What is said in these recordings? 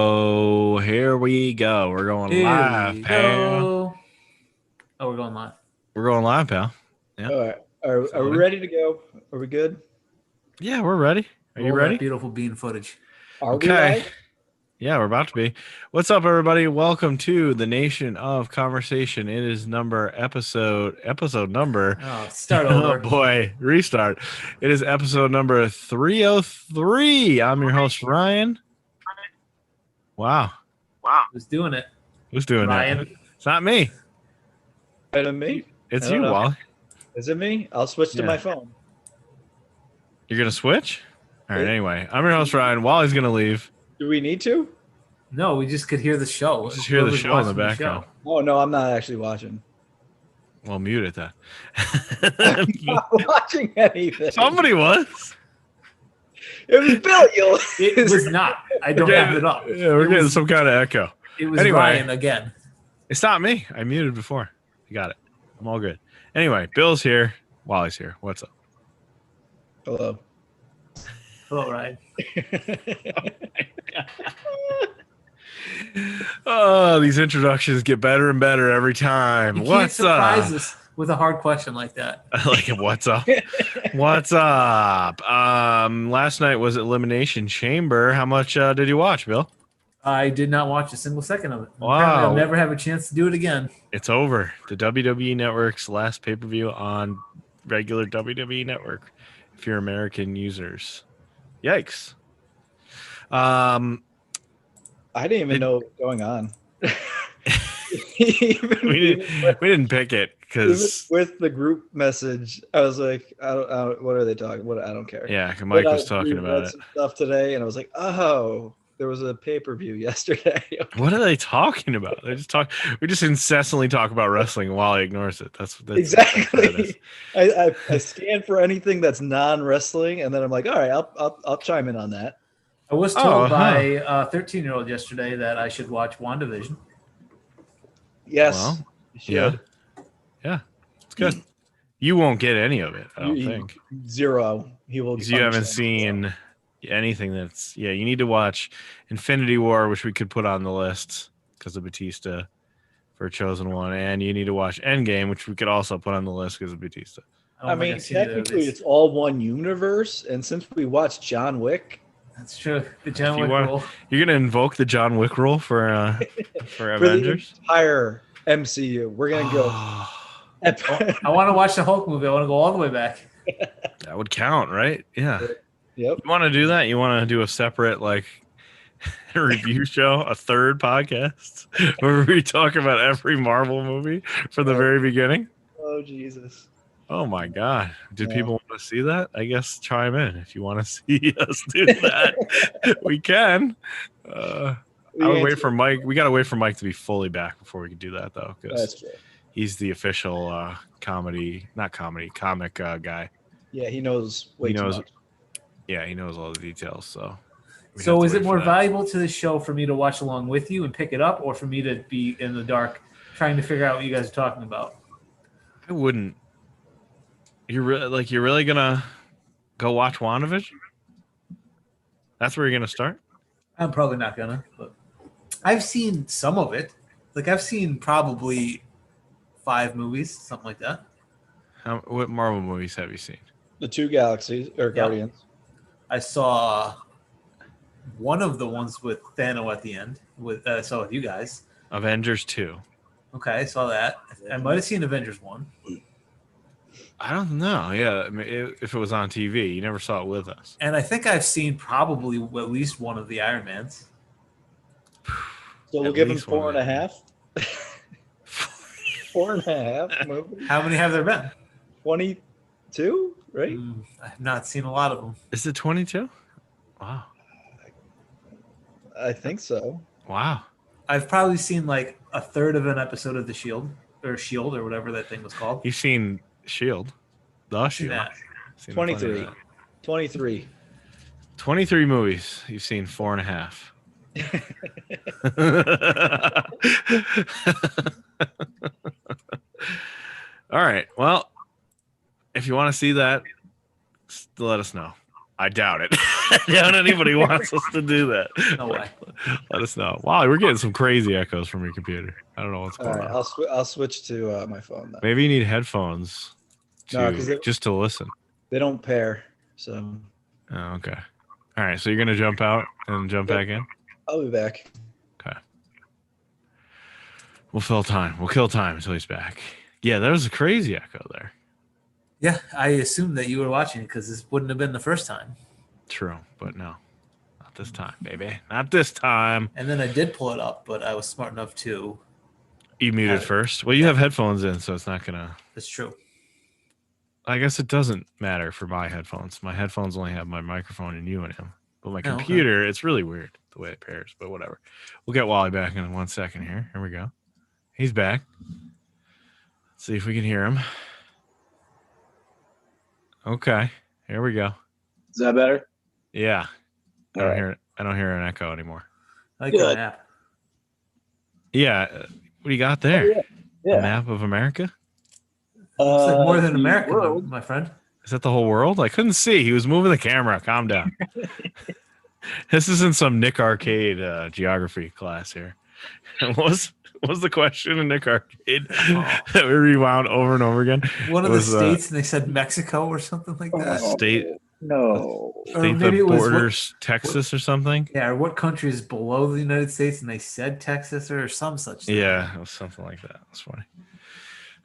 Oh, here we go. We're going live, pal. Oh, we're going live. We're going live, pal. Yeah. All right. Are we ready to go? Are we good? Yeah, we're ready. Are you ready? Beautiful bean footage. Are we live? Yeah, we're about to be. What's up, everybody? Welcome to the Nation of Conversation. It is episode number. Oh, start over. Oh, boy. Restart. It is episode number 303. I'm your host, Ryan. Wow. Who's doing it? Who's doing Ryan? that? It's not me. Is it me? It's you, Wally. Is it me? I'll switch to my phone. You're going to switch? All right, anyway. I'm your host, Ryan. Wally's going to leave. Do we need to? No, we just could hear the show. Just hear the show in the background. Oh, no, I'm not actually watching. Well, mute it then. I'm not watching anything. Somebody was. It was Bill. It was not. I don't have it up. Yeah, we're getting some kind of echo. It was Ryan again. It's not me. I muted before. You got it. I'm all good. Anyway, Bill's here. Wally's here. What's up? Hello. Hello, Ryan. Oh, these introductions get better and better every time. What's up? Surprise us with a hard question like that. I like it. What's up? What's up? Last night was Elimination Chamber. How much did you watch, Bill? I did not watch a single second of it. Wow. Apparently I'll never have a chance to do it again. It's over. The WWE Network's last pay-per-view on regular WWE Network. If you're American users. Yikes. I didn't even know what was going on. we didn't pick it because with the group message, I was like, I don't, what are they talking? I don't care. Yeah, Mike was talking about it. Stuff today, and I was like, oh, there was a pay-per-view yesterday. What are they talking about? They just talk. We just incessantly talk about wrestling while he ignores it. That's exactly. I scan for anything that's non-wrestling, and then I'm like, all right, I'll chime in on that. I was told by a 13-year-old yesterday that I should watch WandaVision. Yes. Well, yeah, it's good. You won't get any of it, I don't think. Zero. He will. You haven't seen anything that's. Yeah, you need to watch Infinity War, which we could put on the list because of Batista for Chosen One, and you need to watch Endgame, which we could also put on the list because of Batista. I mean, technically, it's all one universe, and since we watched John Wick. That's true. The John Wick rule. You're gonna invoke the John Wick rule for Avengers? The entire MCU. We're gonna go. I want to watch the Hulk movie. I want to go all the way back. That would count, right? Yeah. Yep. You want to do that? You want to do a separate review show, a third podcast where we talk about every Marvel movie from the very beginning? Oh Jesus. Oh my God! Did people want to see that? I guess chime in if you want to see us do that. We can. I would wait for Mike. We got to wait for Mike to be fully back before we can do that, though, because he's the official comic guy. Yeah, he knows. Too much. Yeah, he knows all the details. So is it more valuable to the show for me to watch along with you and pick it up, or for me to be in the dark trying to figure out what you guys are talking about? I wouldn't. You're really gonna go watch WandaVision? That's where you're gonna start? I'm probably not gonna, but I've seen some of it. I've seen probably 5 movies, something like that. What Marvel movies have you seen? The 2 Galaxies or Guardians. I saw one of the ones with Thanos at the end. I saw with you guys. Avengers 2. Okay, I saw that. I might have seen Avengers 1. I don't know. Yeah, I mean, if it was on TV, you never saw it with us. And I think I've seen probably at least one of the Iron Mans. So we'll give him 4.5. 4.5 movies. How many have there been? 22, right? I've not seen a lot of them. Is it 22? Wow. I think so. Wow. I've probably seen like a third of an episode of The Shield or whatever that thing was called. You've seen Shield. The Shield. 23. 23. 23 movies. You've seen 4.5. All right. Well, if you want to see that, let us know. I doubt it. I doubt anybody wants us to do that. No way. Let us know. Wow, we're getting some crazy echoes from your computer. I don't know what's going on. I'll switch to my phone then. Maybe you need headphones just to listen. They don't pair, so. Oh, okay. All right, so you're gonna jump out and jump back in. I'll be back. Okay. We'll kill time until he's back. Yeah, there was a crazy echo there. Yeah, I assumed that you were watching it because this wouldn't have been the first time. True, but no. Not this time, baby. Not this time. And then I did pull it up, but I was smart enough to. You muted first? Well, you have headphones in, so it's not going to. That's true. I guess it doesn't matter for my headphones. My headphones only have my microphone and you and him. But my computer, It's really weird the way it pairs, but whatever. We'll get Wally back in 1 second here. Here we go. He's back. Let's see if we can hear him. Okay. Here we go. Is that better? Yeah. I don't hear an echo anymore. I like that app. Yeah. What do you got there? Oh, yeah. A map of America? It's like more than America, my friend. Is that the whole world? I couldn't see. He was moving the camera. Calm down. This isn't some Nick Arcade geography class here. What was the question in Nick Arcade that we rewound over and over again? One of the states, and they said Mexico or something like that. State. No. State that borders Texas or something. Yeah, or what country is below the United States, and they said Texas or some such thing. Yeah, it was something like that. That's funny.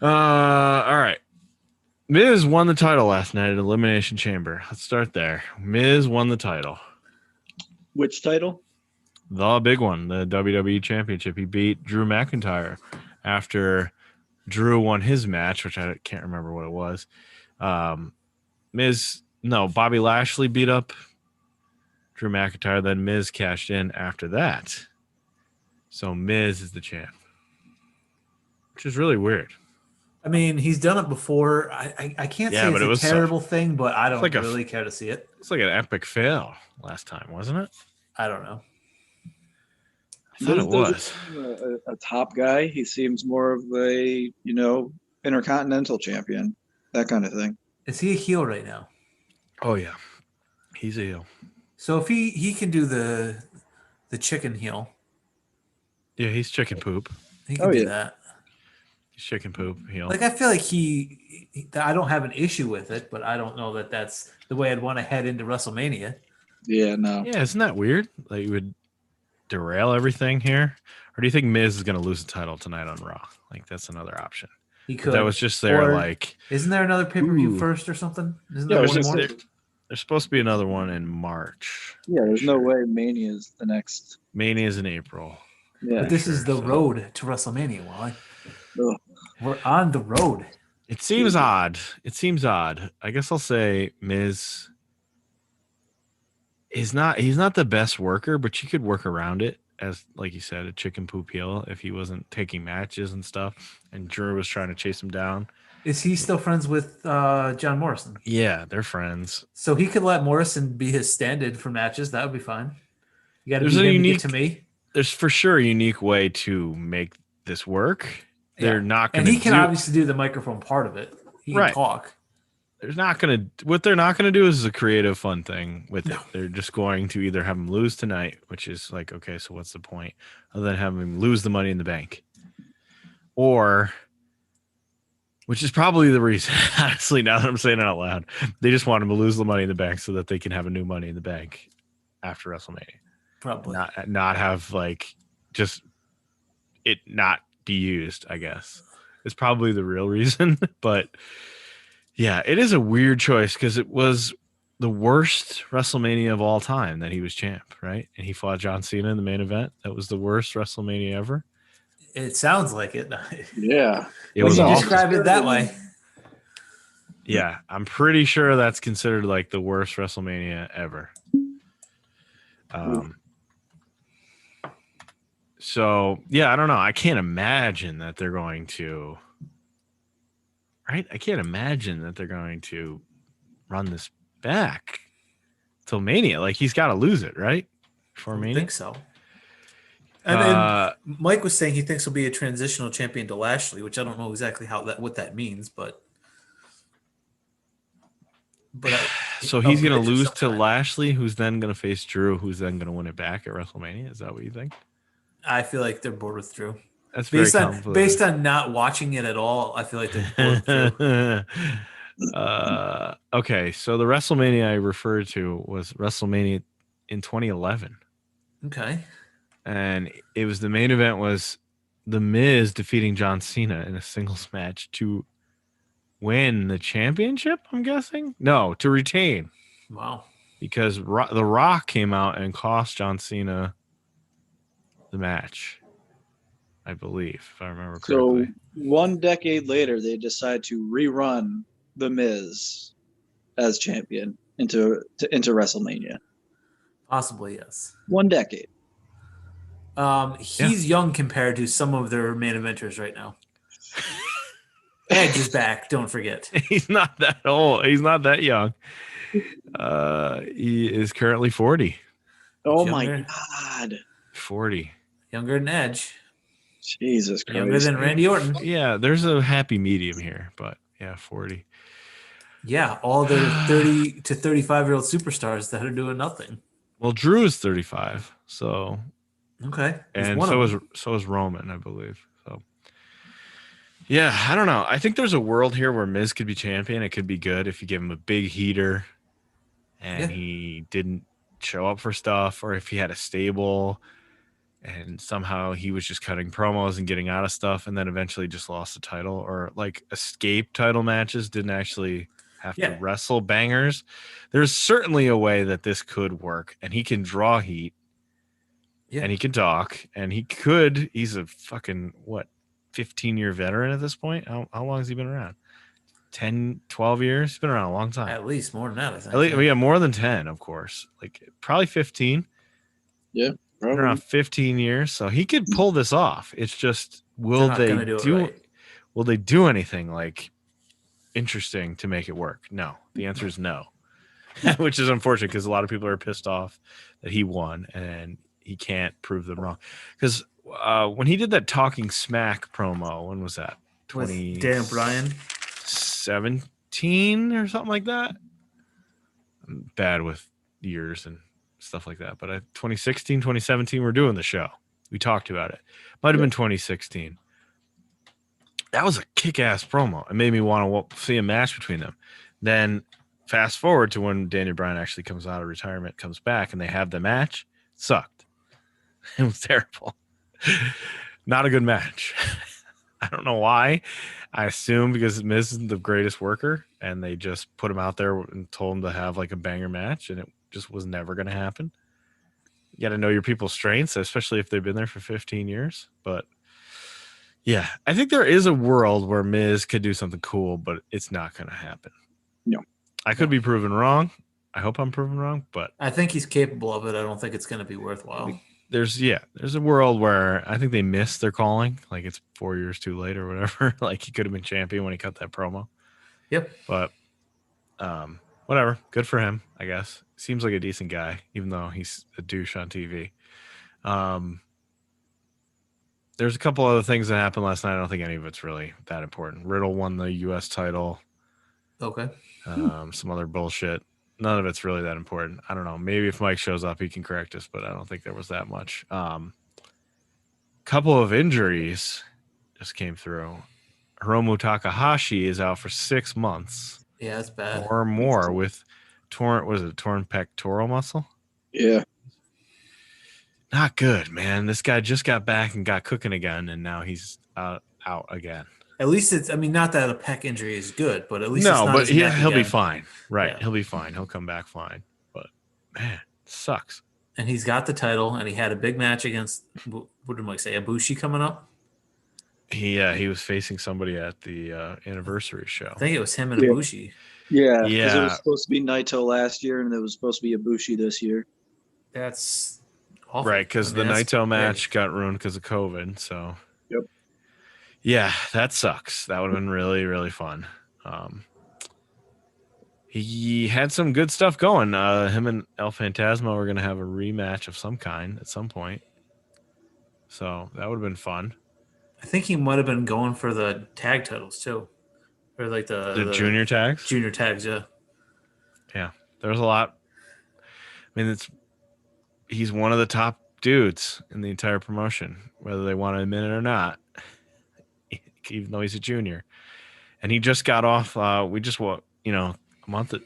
All right. Miz won the title last night at Elimination Chamber. Let's start there. Miz won the title. Which title? The big one, the WWE Championship. He beat Drew McIntyre after Drew won his match, which I can't remember what it was. Bobby Lashley beat up Drew McIntyre. Then Miz cashed in after that. So Miz is the champ, which is really weird. I mean, he's done it before. I can't say it's a terrible thing, but I don't really care to see it. It's like an epic fail last time, wasn't it? I don't know. I thought it was. A top guy. He seems more of a, intercontinental champion, that kind of thing. Is he a heel right now? Oh, yeah. He's a heel. So if he can do the chicken heel. Yeah, he's chicken poop. He can do that. He's chicken poop heel. Like, I feel like I don't have an issue with it, but I don't know that that's the way I'd want to head into WrestleMania. Yeah, no. Yeah, isn't that weird? Like, you would derail everything here? Or do you think Miz is going to lose the title tonight on Raw? Like, that's another option. He could. That was just there, Isn't there another pay-per-view first or something? Isn't there one more? There's supposed to be another one in March. Yeah, there's no way Mania is the next. Mania is in April. Yeah, but this is the road to WrestleMania, Wally. Ugh. We're on the road. It seems odd. I guess I'll say Miz he's not the best worker, but you could work around it as, like you said, a chicken poop heel if he wasn't taking matches and stuff and Drew was trying to chase him down. Is he still friends with John Morrison? Yeah, they're friends. So he could let Morrison be his stand-in for matches. That would be fine. You got to be unique to me. There's for sure a unique way to make this work. They're not going to. And he can obviously do the microphone part of it. He can talk. What they're not going to do is a creative, fun thing with it. They're just going to either have him lose tonight, which is like, okay, so what's the point? Other than having him lose the Money in the Bank, or, which is probably the reason. Honestly, now that I'm saying it out loud, they just want him to lose the Money in the Bank so that they can have a new Money in the Bank after WrestleMania. Probably not have just it not be used. I guess is probably the real reason, but. Yeah, it is a weird choice because it was the worst WrestleMania of all time that he was champ, right? And he fought John Cena in the main event. That was the worst WrestleMania ever. It sounds like it. Yeah. It was awful. Described it that way. Yeah, I'm pretty sure that's considered like the worst WrestleMania ever. So, yeah, I don't know. I can't imagine that they're going to... Right? I can't imagine that they're going to run this back till Mania. Like, he's got to lose it, right? For Mania? I think so. And then Mike was saying he thinks he'll be a transitional champion to Lashley, which I don't know exactly what that means, but So he's going to lose to Lashley, who's then going to face Drew, who's then going to win it back at WrestleMania. Is that what you think? I feel like they're bored with Drew. That's based on not watching it at all. I feel like they're bored with Drew. Okay, so the WrestleMania I referred to was WrestleMania in 2011. Okay. And it was the main event was The Miz defeating John Cena in a singles match to win the championship, I'm guessing? No, to retain. Wow. Because The Rock came out and cost John Cena the match, I believe, if I remember correctly. So 1 decade later, they decide to rerun The Miz as champion into WrestleMania. Possibly, yes. 1 decade. He's young compared to some of their main eventers right now. Edge is back. Don't forget. He's not that old. He's not that young. He is currently 40. Oh my God. 40. Younger than Edge. Jesus Christ. Younger than Randy Orton. Yeah, there's a happy medium here, but yeah, 40. Yeah, all their 30 to 35-year-old superstars that are doing nothing. Well, Drew is 35, so okay, and so is Roman, I believe. So yeah, I don't know. I think there's a world here where Miz could be champion. It could be good if you give him a big heater, and he didn't show up for stuff, or if he had a stable, and somehow he was just cutting promos and getting out of stuff, and then eventually just lost the title, or like escape title matches, didn't actually have to wrestle bangers. There's certainly a way that this could work, and he can draw heat, and he can talk, and he's a fucking 15-year veteran at this point. How long has he been around? 10, 12 years? He's been around a long time. At least more than that, I think. At least, we have more than 10, of course. Like probably 15. Yeah, probably. Around 15 years, so he could pull this off. It's just will they do anything like interesting to make it work? No. The answer is no. Which is unfortunate because a lot of people are pissed off that he won and he can't prove them wrong. Because when he did that Talking Smack promo, when was that? 2017 or something like that. I'm bad with years and stuff like that, but 2016, 2017, we're doing the show. We talked about it. Might have been 2016. That was a kick-ass promo. It made me want to see a match between them. Then fast forward to when Daniel Bryan actually comes out of retirement, comes back, and they have the match. It sucked. It was terrible. Not a good match. I don't know why. I assume because Miz is the greatest worker, and they just put him out there and told him to have like a banger match, and it just was never going to happen. You got to know your people's strengths, especially if they've been there for 15 years. But yeah, I think there is a world where Miz could do something cool, but it's not going to happen. No. I could be proven wrong. I hope I'm proven wrong, but I think he's capable of it. I don't think it's going to be worthwhile. There's a world where I think they missed their calling. Like it's 4 years too late or whatever. Like he could have been champion when he cut that promo. Yep. But whatever. Good for him, I guess. Seems like a decent guy, even though he's a douche on TV. There's a couple other things that happened last night. I don't think any of it's really that important. Riddle won the U.S. title. Okay. Some other bullshit. None of it's really that important. I don't know. Maybe if Mike shows up, he can correct us, but I don't think there was that much. Couple of injuries just came through. Hiromu Takahashi is out for 6 months. Yeah, that's bad. Or more with torn pectoral muscle? Yeah. Not good, man. This guy just got back and got cooking again, and now he's out again. At least it's, I mean, not that a pec injury is good, but at least no, it's not but he'll be again. fine. Right. Yeah. He'll be fine. He'll come back fine. But man, it sucks. And he's got the title, and he had a big match against, what did Mike say, Ibushi coming up? He was facing somebody at the anniversary show. I think it was him and Ibushi. Yeah. Because it was supposed to be Naito last year, and it was supposed to be Ibushi this year. That's awful. Right, because the Naito match got ruined because of COVID. So, yep. Yeah, that sucks. That would have been really, really fun. He had some good stuff going. Him and El Phantasmo were going to have a rematch of some kind at some point. So that would have been fun. I think he might have been going for the tag titles too. Or like the junior tags? Junior tags, yeah. Yeah. there's a lot. I mean, he's one of the top dudes in the entire promotion, whether they want to admit it or not, even though he's a junior. And he just got off. We just, a month or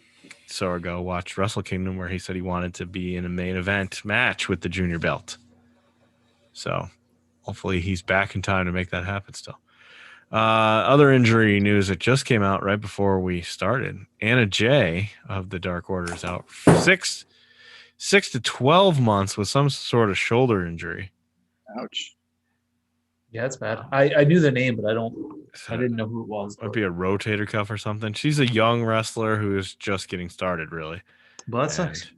so ago, watched Wrestle Kingdom, where he said he wanted to be in a main event match with the junior belt. So hopefully he's back in time to make that happen still. Other injury news that just came out right before we started. Anna Jay of the Dark Order is out 6 to 12 months with some sort of shoulder injury. Ouch. Yeah, it's bad. I knew the name, but I didn't know who it was. Might be a rotator cuff or something. She's a young wrestler who is just getting started, really. Well, that sucks.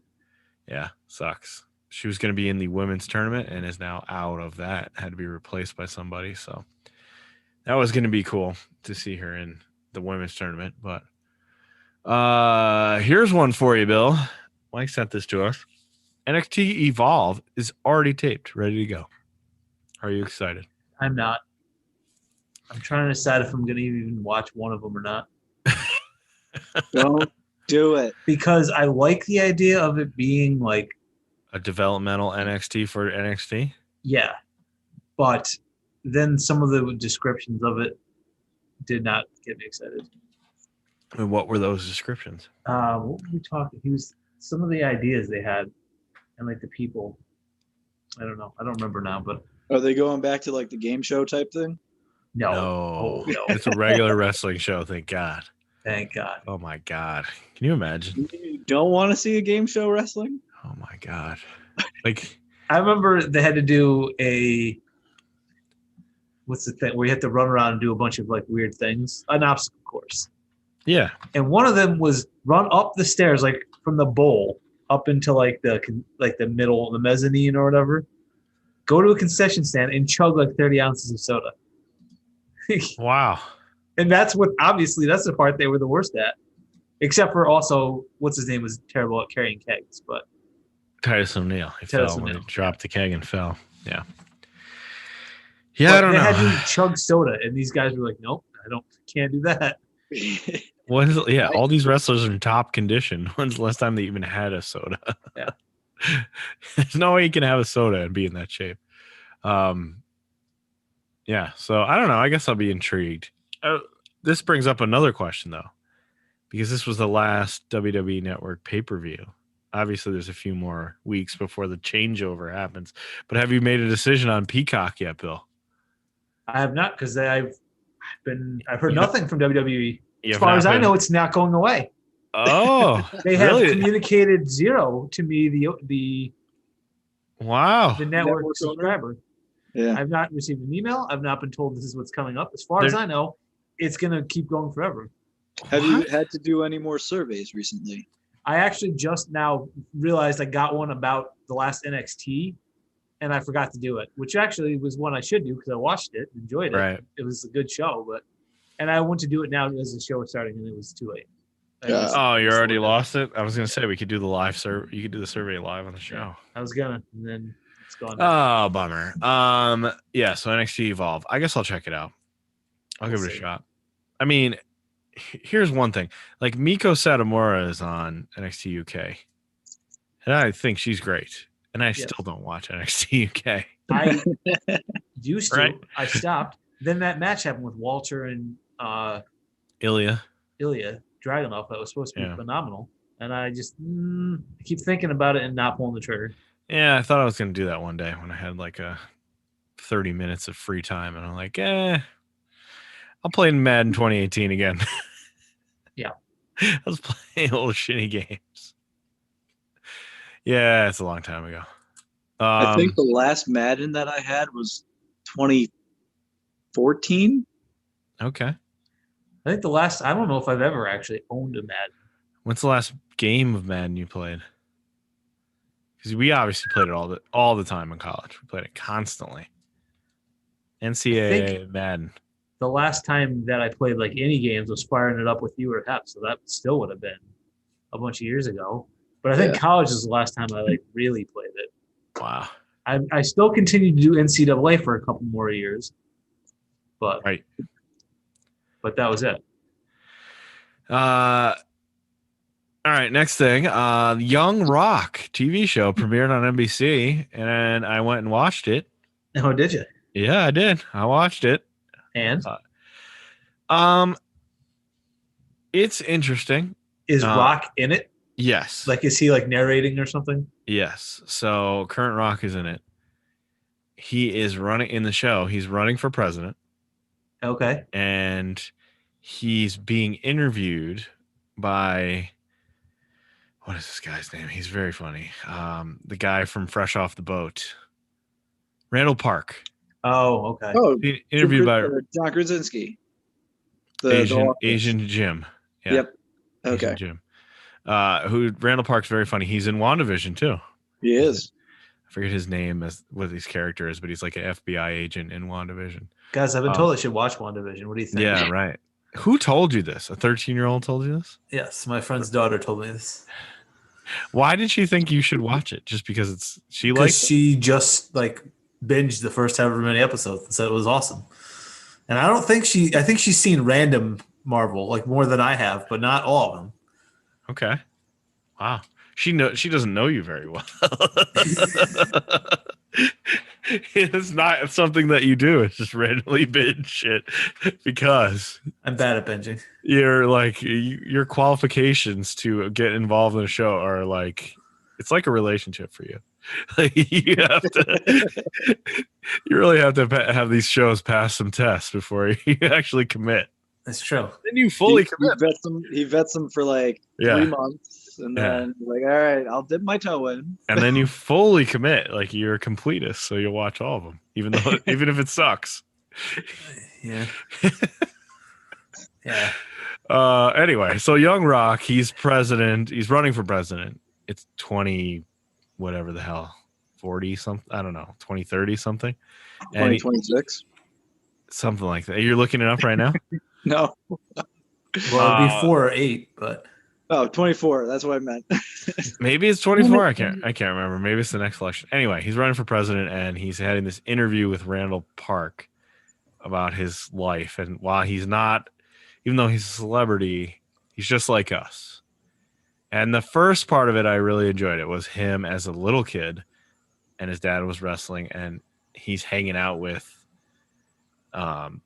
Yeah, sucks. She was going to be in the women's tournament and is now out of that. Had to be replaced by somebody. So that was going to be cool to see her in the women's tournament. But here's one for you, Bill. Mike sent this to us. NXT Evolve is already taped, ready to go. Are you excited? I'm not. I'm trying to decide if I'm going to even watch one of them or not. Don't do it. Because I like the idea of it being like a developmental NXT for NXT? Yeah. But then some of the descriptions of it did not get me excited. And what were those descriptions? What were we talking? Some of the ideas they had and like the people. I don't know. I don't remember now, but Are they going back to like the game show type thing? no. No. It's a regular wrestling show, thank God. Thank God. Oh my God. Can you imagine? You don't want to see a game show wrestling? Oh my God. Like, I remember they had to do what's the thing where you have to run around and do a bunch of like weird things, an obstacle course. yeah. And one of them was run up the stairs, like from the bowl up into like the middle, the mezzanine or whatever. Go to a concession stand and chug like 30 ounces of soda. Wow. And that's the part they were the worst at. Except for also, what's his name was terrible at carrying kegs, but Titus O'Neil. He fell when he dropped the keg and fell. Yeah. Yeah, but I don't know. They had to chug soda, and these guys were like, "Nope, can't do that." All these wrestlers are in top condition. When's the last time they even had a soda? Yeah. There's no way you can have a soda and be in that shape. Yeah, so I don't know. I guess I'll be intrigued. This brings up another question, though, because this was the last WWE Network pay-per-view. Obviously, there's a few more weeks before the changeover happens. But have you made a decision on Peacock yet, Bill? I have not, because I've heard nothing from WWE. As far as I know, it's not going away. Oh, they have really? communicated zero to me. The network subscriber. Yeah, I've not received an email. I've not been told this is what's coming up. As far as I know, it's going to keep going forever. Have you had to do any more surveys recently? I actually just now realized I got one about the last NXT, and I forgot to do it, which actually was one I should do because I watched it, enjoyed it. Right. It was a good show, and I went to do it now as the show was starting, and it was too late. You already lost it? I was going to say we could do the live survey. You could do the survey live on the show. Yeah, I was gonna, and then it's gone. Oh, bummer. Yeah. So NXT Evolve. I guess I'll check it out. I'll give it a shot. I mean, here's one thing. Like Miko Satomura is on NXT UK, and I think she's great. And I still don't watch NXT UK. I used to. Right. I stopped. Then that match happened with Walter and Ilya Dragunov that was supposed to be phenomenal. And I just keep thinking about it and not pulling the trigger. Yeah, I thought I was going to do that one day when I had like 30 minutes of free time. And I'm like, I'll play Madden 2018 again. Yeah. I was playing old shitty games. Yeah, it's a long time ago. I think the last Madden that I had was 2014. Okay. I think I don't know if I've ever actually owned a Madden. When's the last game of Madden you played? Because we obviously played it all the time in college. We played it constantly. NCAA Madden. The last time that I played like any games was firing it up with you or Hep, so that still would have been a bunch of years ago. But I think college is the last time I like really played it. Wow. I still continue to do NCAA for a couple more years, but that was it. All right, next thing. Young Rock TV show premiered on NBC, and I went and watched it. Oh, did you? Yeah, I did. I watched it. And it's interesting. is Rock in it? Yes. Like, is he like narrating or something? Yes. So current Rock is in it. He is running in the show. He's running for president. Okay. And he's being interviewed by, what is this guy's name? He's very funny. The guy from Fresh Off the Boat, Randall Park. Oh, okay. Oh, Interviewed by John Krasinski, Asian Jim. Yeah. Yep. Okay. Asian Jim. Who Randall Park's very funny. He's in WandaVision too. He is. I forget his name as what his character is, but he's like an FBI agent in WandaVision. Guys, I've been told I should watch WandaVision. What do you think? Yeah, right. Who told you this? A 13-year-old told you this? Yes, my friend's daughter told me this. Why did she think you should watch it? Just because she just like binged the first however many episodes and said it was awesome. And I think she's seen random Marvel, like more than I have, but not all of them. Okay. Wow. She doesn't know you very well. It's not something that you do. It's just randomly binge shit because I'm bad at binging. You're like your qualifications to get involved in a show are like it's like a relationship for you. Like you really have to have these shows pass some tests before you actually commit. That's true. Then you fully commit. He vets them for like 3 months, and then like, all right, I'll dip my toe in. And then you fully commit, like you're a completist, so you'll watch all of them, even if it sucks. Yeah. Yeah. Anyway, so Young Rock, he's president. He's running for president. It's 20, whatever the hell, 40 something. I don't know, 2030 something. 2026. Something like that. You're looking it up right now? No. Well, it'd be 4 or 8, but 24. That's what I meant. Maybe it's 24. I can't remember. Maybe it's the next election. Anyway, he's running for president, and he's having this interview with Randall Park about his life. And while he's not, even though he's a celebrity, he's just like us. And the first part of it, I really enjoyed. It was him as a little kid, and his dad was wrestling, and he's hanging out with Iron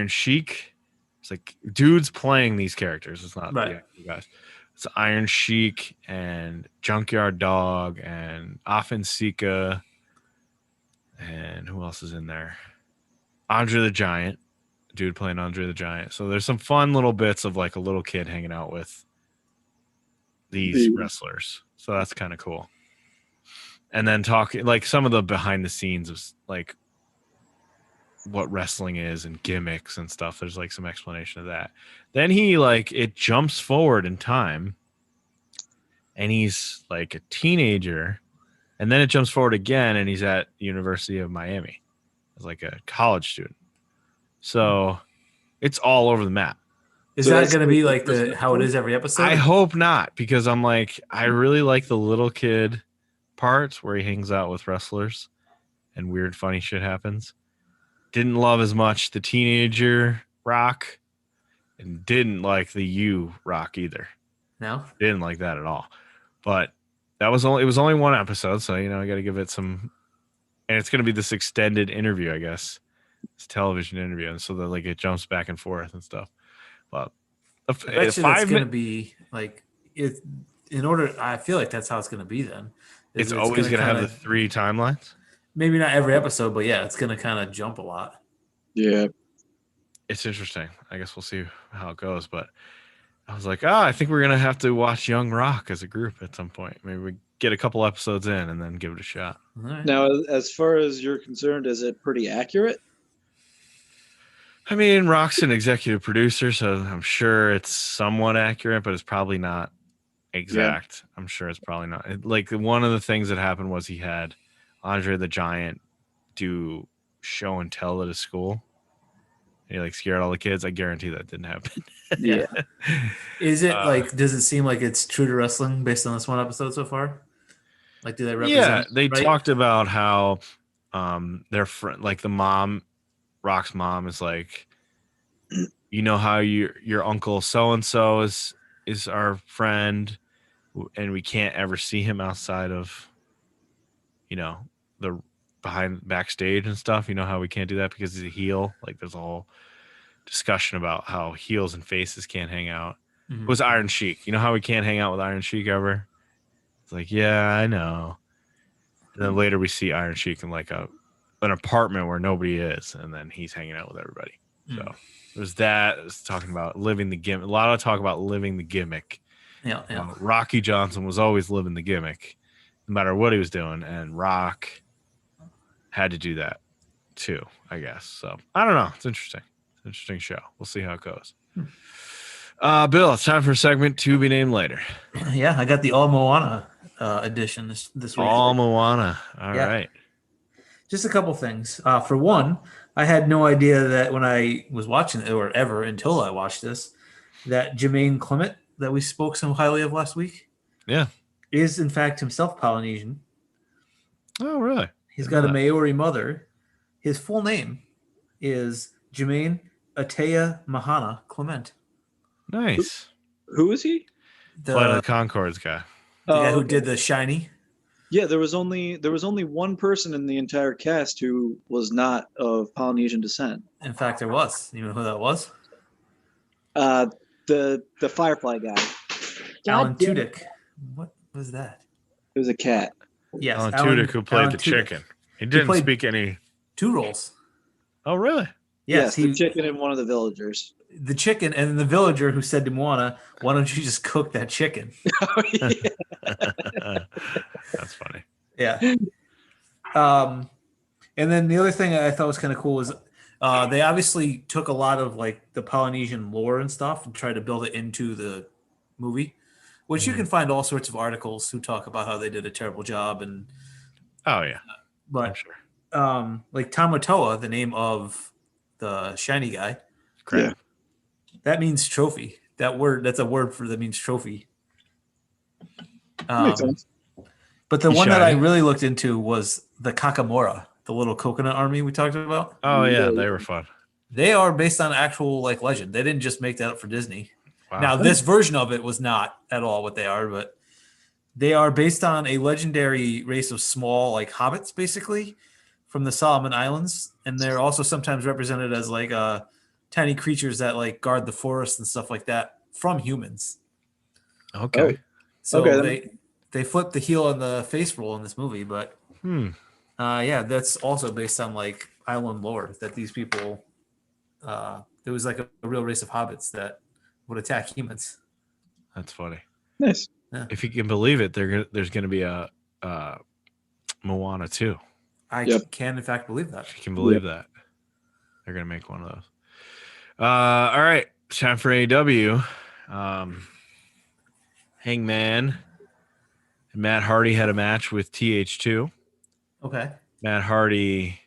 Sheik. It's like dudes playing these characters. It's not right. You guys. It's Iron Sheik and Junkyard Dog and Offensika. And who else is in there? Andre the Giant. Dude playing Andre the Giant. So there's some fun little bits of like a little kid hanging out with these wrestlers. So that's kind of cool. And then talking like some of the behind the scenes of like what wrestling is and gimmicks and stuff. There's like some explanation of that. Then he like it jumps forward in time and he's like a teenager, and then it jumps forward again and he's at University of Miami as like a college student. So it's all over the map. Is that going to be like how it is every episode? I hope not, because I'm like, I really like the little kid parts where he hangs out with wrestlers and weird funny shit happens. Didn't love as much the teenager Rock, and didn't like the Rock either. No, didn't like that at all. But it was only one episode, so I got to give it some. And it's going to be this extended interview, I guess. It's a television interview, and so that like it jumps back and forth and stuff. But I bet it's going to be like it. In order, I feel like that's how it's going to be. Then it's always going to have the 3 timelines. Maybe not every episode, but yeah, it's going to kind of jump a lot. Yeah. It's interesting. I guess we'll see how it goes. But I was like, I think we're going to have to watch Young Rock as a group at some point. Maybe we get a couple episodes in and then give it a shot. Right. Now, as far as you're concerned, is it pretty accurate? I mean, Rock's an executive producer, so I'm sure it's somewhat accurate, but it's probably not exact. Yeah. I'm sure it's probably not. Like, one of the things that happened was he had Andre the Giant do show and tell at his school. He like scared all the kids. I guarantee that didn't happen. Yeah. Is it like? Does it seem like it's true to wrestling based on this one episode so far? Like, do they represent? Yeah, they talked about how their friend, like the mom, Rock's mom, is like, you know how your uncle so and so is is our friend, and we can't ever see him outside of, the backstage and stuff. You know how we can't do that because he's a heel? Like, there's a whole discussion about how heels and faces can't hang out. It was Iron Sheik. You know how we can't hang out with Iron Sheik ever? It's like, yeah, I know. And then later we see Iron Sheik in like an apartment where nobody is, and then he's hanging out with everybody. So there's that. It was talking about living the gimmick. A lot of talk about living the gimmick. Yeah. Rocky Johnson was always living the gimmick, no matter what he was doing, and Rock had to do that too, I guess. So I don't know. It's interesting. It's an interesting show. We'll see how it goes. Bill, it's time for a segment to be named later. Yeah, I got the All Moana edition this week. All Moana. All right. Just a couple things. For one, I had no idea that when I was watching it, or ever until I watched this, that Jermaine Clement, that we spoke so highly of last week, is in fact himself Polynesian. Oh, really? He's got a Maori mother. His full name is Jermaine Atea Mahana Clement. Nice. Who is he? Flight of the Conchords guy. The guy who did The Shiny. Yeah, there was only one person in the entire cast who was not of Polynesian descent. In fact, there was. You know who that was? The Firefly guy. Alan Tudyk. What was that? It was a cat. Yes, Alan Tudyk, who played the chicken. He didn't speak any. 2 roles. Oh, really? Yes, the chicken and one of the villagers. The chicken and the villager who said to Moana, "Why don't you just cook that chicken?" Oh, yeah. That's funny. Yeah. And then the other thing I thought was kind of cool was they obviously took a lot of like the Polynesian lore and stuff and tried to build it into the movie, which you can find all sorts of articles who talk about how they did a terrible job. And but I'm sure. Like Tamatoa, the name of the shiny guy, yeah, that means trophy. That's a word that means trophy. Makes sense. But the one that I really looked into was the Kakamora, the little coconut army we talked about. Oh yeah, they were fun. They are based on actual like legend. They didn't just make that up for Disney. Wow. Now this version of it was not at all what they are, but they are based on a legendary race of small like hobbits, basically, from the Solomon Islands, and they're also sometimes represented as like tiny creatures that like guard the forest and stuff like that from humans. Okay. So they flipped the heel on the face roll in this movie, but that's also based on like island lore that these people there was like a real race of hobbits that would attack humans. That's funny. Nice. Yeah. If you can believe it, there's going to be a Moana 2. I can in fact believe that. If you can believe that, they're going to make one of those. All right, time for AEW. Hangman and Matt Hardy had a match with TH2. Okay. Matt Hardy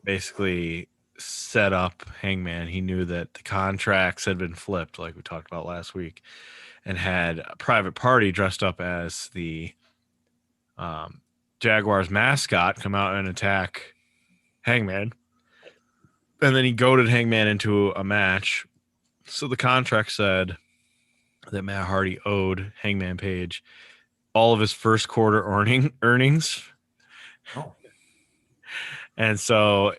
basically set up Hangman. He knew that the contracts had been flipped, like we talked about last week, and had a private party dressed up as the Jaguars mascot come out and attack Hangman. And then he goaded Hangman into a match. So the contract said that Matt Hardy owed Hangman Page all of his first quarter earnings. Oh. And so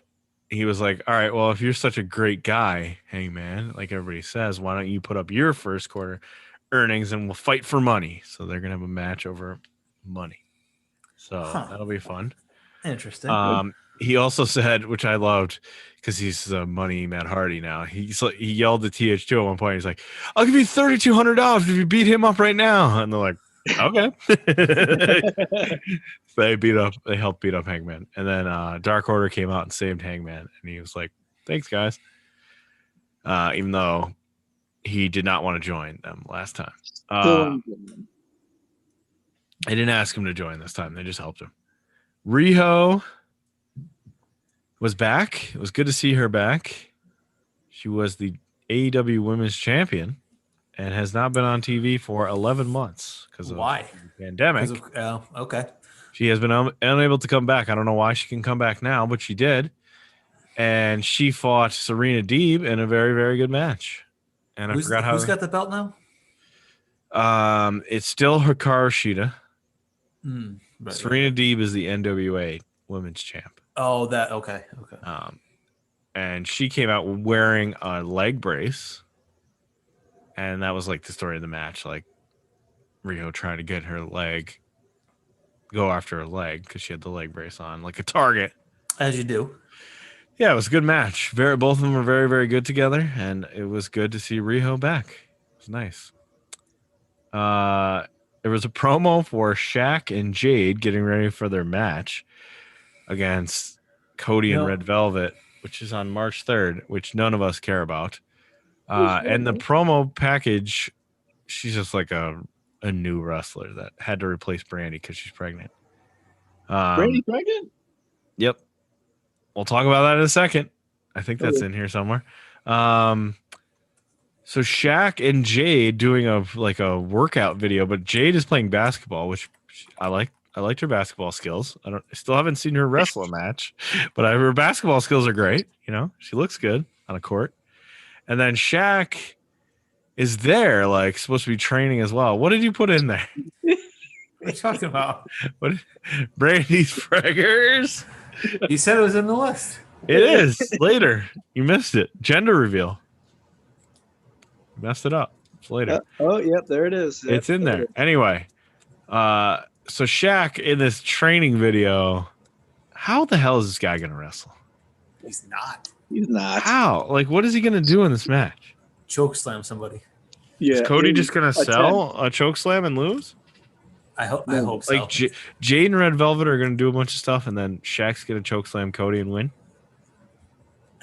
he was like, all right, well, if you're such a great guy, Hangman, like everybody says, why don't you put up your first quarter earnings and we'll fight for money? So they're going to have a match over money. So that'll be fun. Interesting. He also said, which I loved, because he's money Matt Hardy now. He yelled at TH2 at one point. He's like, "I'll give you $3,200 if you beat him up right now." And they're like, "Okay." So they helped beat up Hangman, and then Dark Order came out and saved Hangman, and he was like, "Thanks, guys." Even though he did not want to join them last time. They didn't ask him to join this time. They just helped him. Riho was back. It was good to see her back. She was the AEW Women's Champion and has not been on TV for 11 months because of the pandemic. Okay. She has been unable to come back. I don't know why she can come back now, but she did. And she fought Serena Deeb in a very, very good match. And I forgot how. Who's got the belt now? It's still Hikaru Shida. Right, Serena Deeb is the NWA Women's Champ. Oh, that okay. And she came out wearing a leg brace, and that was like the story of the match. Like Riho trying to get her leg, go after her leg because she had the leg brace on, like a target. As you do. Yeah, it was a good match. Both of them were very, very good together, and it was good to see Riho back. It was nice. There was a promo for Shaq and Jade getting ready for their match against Cody and Red Velvet, which is on March 3rd, which none of us care about. And the promo package, she's just like a new wrestler that had to replace Brandi because she's pregnant. Brandi pregnant? Yep. We'll talk about that in a second. I think that's in here somewhere. So Shaq and Jade doing a workout video, but Jade is playing basketball, which I like. I liked her basketball skills. I still haven't seen her wrestle a match, but her basketball skills are great. You know, she looks good on a court. And then Shaq is there, like supposed to be training as well. What did you put in there? What are you talking about? What? Brandy's Fraggers? You said it was in the list. It is later. You missed it. Gender reveal. Messed it up. It's later. Yep, there it is. Yep, it's in there. Anyway, so Shaq in this training video, how the hell is this guy going to wrestle? He's not. He's not. How? Like, what is he going to do in this match? Choke slam somebody. Yeah. Is Cody just going to sell a choke slam and lose? I hope so. Like, Jade and Red Velvet are going to do a bunch of stuff, and then Shaq's going to choke slam Cody and win?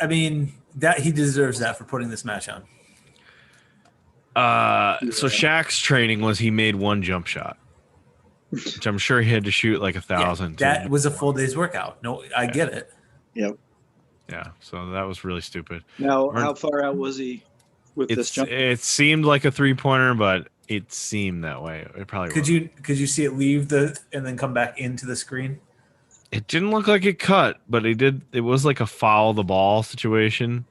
I mean, that he deserves that for putting this match on. So Shaq's training was he made one jump shot, which I'm sure he had to shoot like 1,000. Yeah, that was a full day's workout. No, I get it. Yep. Yeah, so that was really stupid. Now, how far out was he with this jump? It seemed like a 3-pointer, but it seemed that way. It probably could you see it leave and then come back into the screen? It didn't look like it cut, but it was like a foul the ball situation.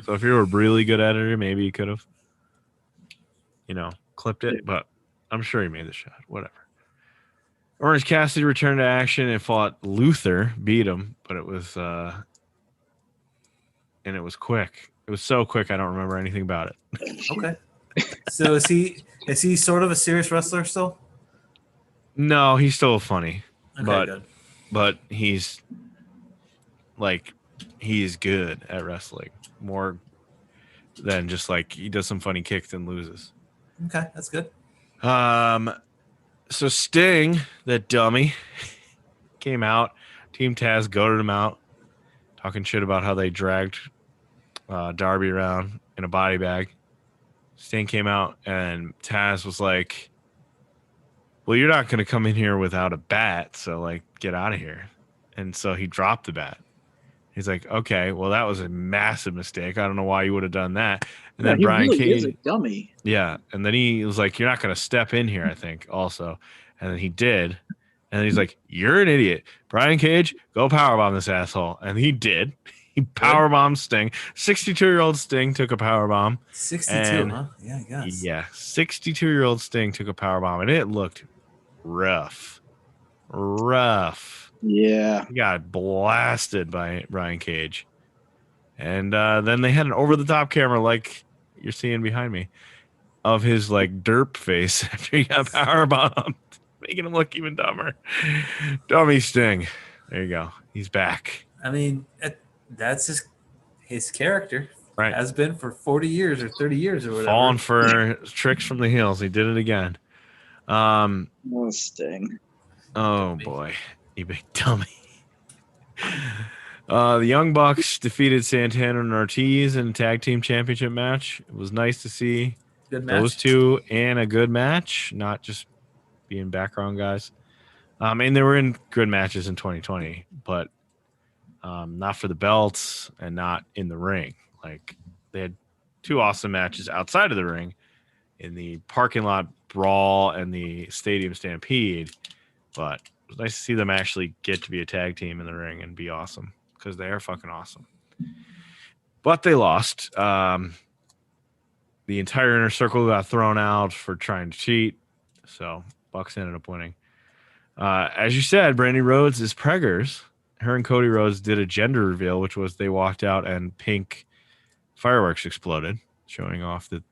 So if you were really good at it, maybe you could have, clipped it. But I'm sure he made the shot. Whatever. Orange Cassidy returned to action and fought Luther, beat him, but it was quick. It was so quick I don't remember anything about it. Okay. So is he sort of a serious wrestler still? No, he's still funny. Okay, good. But he's good at wrestling more than just like he does some funny kicks and loses. Okay, that's good. So Sting, that dummy, came out. Team Taz goaded him out, talking shit about how they dragged Darby around in a body bag. Sting came out and Taz was like, well, you're not going to come in here without a bat, so like get out of here. And so he dropped the bat. He's like, okay, well, that was a massive mistake. I don't know why you would have done that. And then Brian really Cage is a dummy. Yeah, and then he was like, you're not going to step in here, I think, also. And then he did. And then he's like, you're an idiot. Brian Cage, go powerbomb this asshole. And he did. He powerbombed Sting. 62-year-old Sting took a powerbomb. 62, huh? Yeah, I guess. Yeah, 62-year-old Sting took a powerbomb, and it looked rough. Yeah. He got blasted by Brian Cage. And then they had an over-the-top camera like you're seeing behind me of his like derp face after he got powerbombed, making him look even dumber. Dummy Sting. There you go. He's back. I mean, that's his character. Right. Has been for 40 years or 30 years or whatever. Falling for tricks from the heels. He did it again. Sting. Oh, boy. You big dummy. The Young Bucks defeated Santana and Ortiz in a tag team championship match. It was nice to see those two in a good match, not just being background guys. And they were in good matches in 2020, but not for the belts and not in the ring. Like they had two awesome matches outside of the ring in the parking lot brawl and the stadium stampede, but it was nice to see them actually get to be a tag team in the ring and be awesome. Because they are fucking awesome. But they lost. the entire inner circle got thrown out for trying to cheat. So Bucks ended up winning. As you said, Brandi Rhodes is preggers. Her and Cody Rhodes did a gender reveal, which was they walked out and pink fireworks exploded, showing off that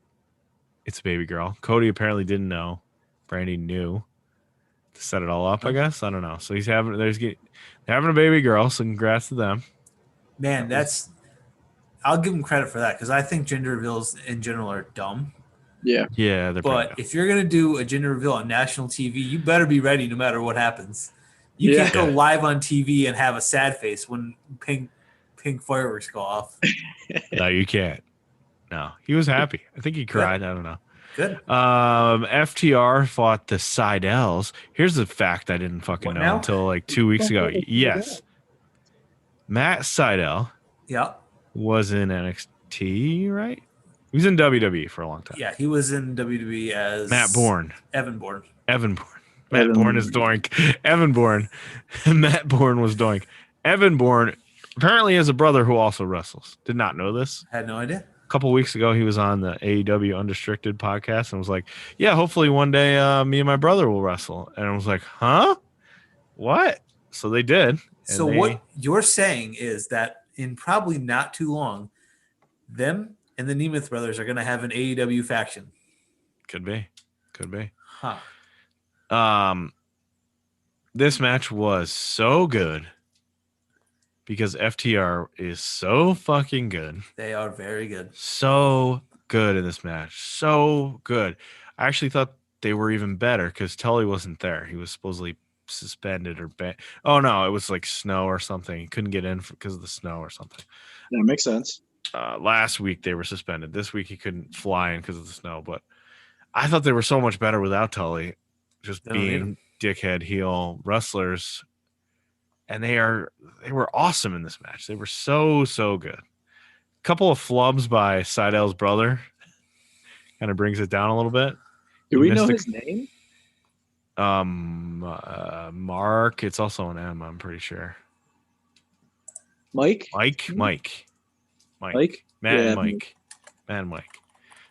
it's a baby girl. Cody apparently didn't know. Brandi knew to set it all up, I guess. I don't know. So they're having a baby girl, so congrats to them. Man, I'll give them credit for that because I think gender reveals in general are dumb. Yeah. Yeah, but if you're gonna do a gender reveal on national TV, you better be ready no matter what happens. You can't go live on TV and have a sad face when pink fireworks go off. No, you can't. No, he was happy. I think he cried. I don't know. Good. FTR fought the Sydals. Here's a fact I didn't fucking know until like 2 weeks ago. Yes, Matt Sydal. Yeah. Was in NXT, right? He was in WWE for a long time. Yeah, he was in WWE as Matt Bourne. Evan Bourne. Matt Bourne is Doink. Evan Bourne. Matt Bourne was Doink. Evan Bourne apparently has a brother who also wrestles. Did not know this. Had no idea. A couple weeks ago, he was on the AEW Unrestricted podcast and was like, yeah, hopefully one day me and my brother will wrestle. And I was like, huh? What? So they did. So what you're saying is that in probably not too long, them and the Nemeth brothers are going to have an AEW faction. Could be. Huh. This match was so good because FTR is so fucking good. They are very good. So good in this match. So good. I actually thought they were even better because Tully wasn't there. He was supposedly suspended or banned. Oh no, it was like snow or something. He couldn't get in because of the snow or something. That makes sense. Last week they were suspended. This week he couldn't fly in because of the snow. But I thought they were so much better without Tully, just being dickhead heel wrestlers. And they were awesome in this match. They were so good. Couple of flubs by Sydal's brother kind of brings it down a little bit. Do we know his name? Mark. It's also an M, I'm pretty sure. Mike. Matt and Mike.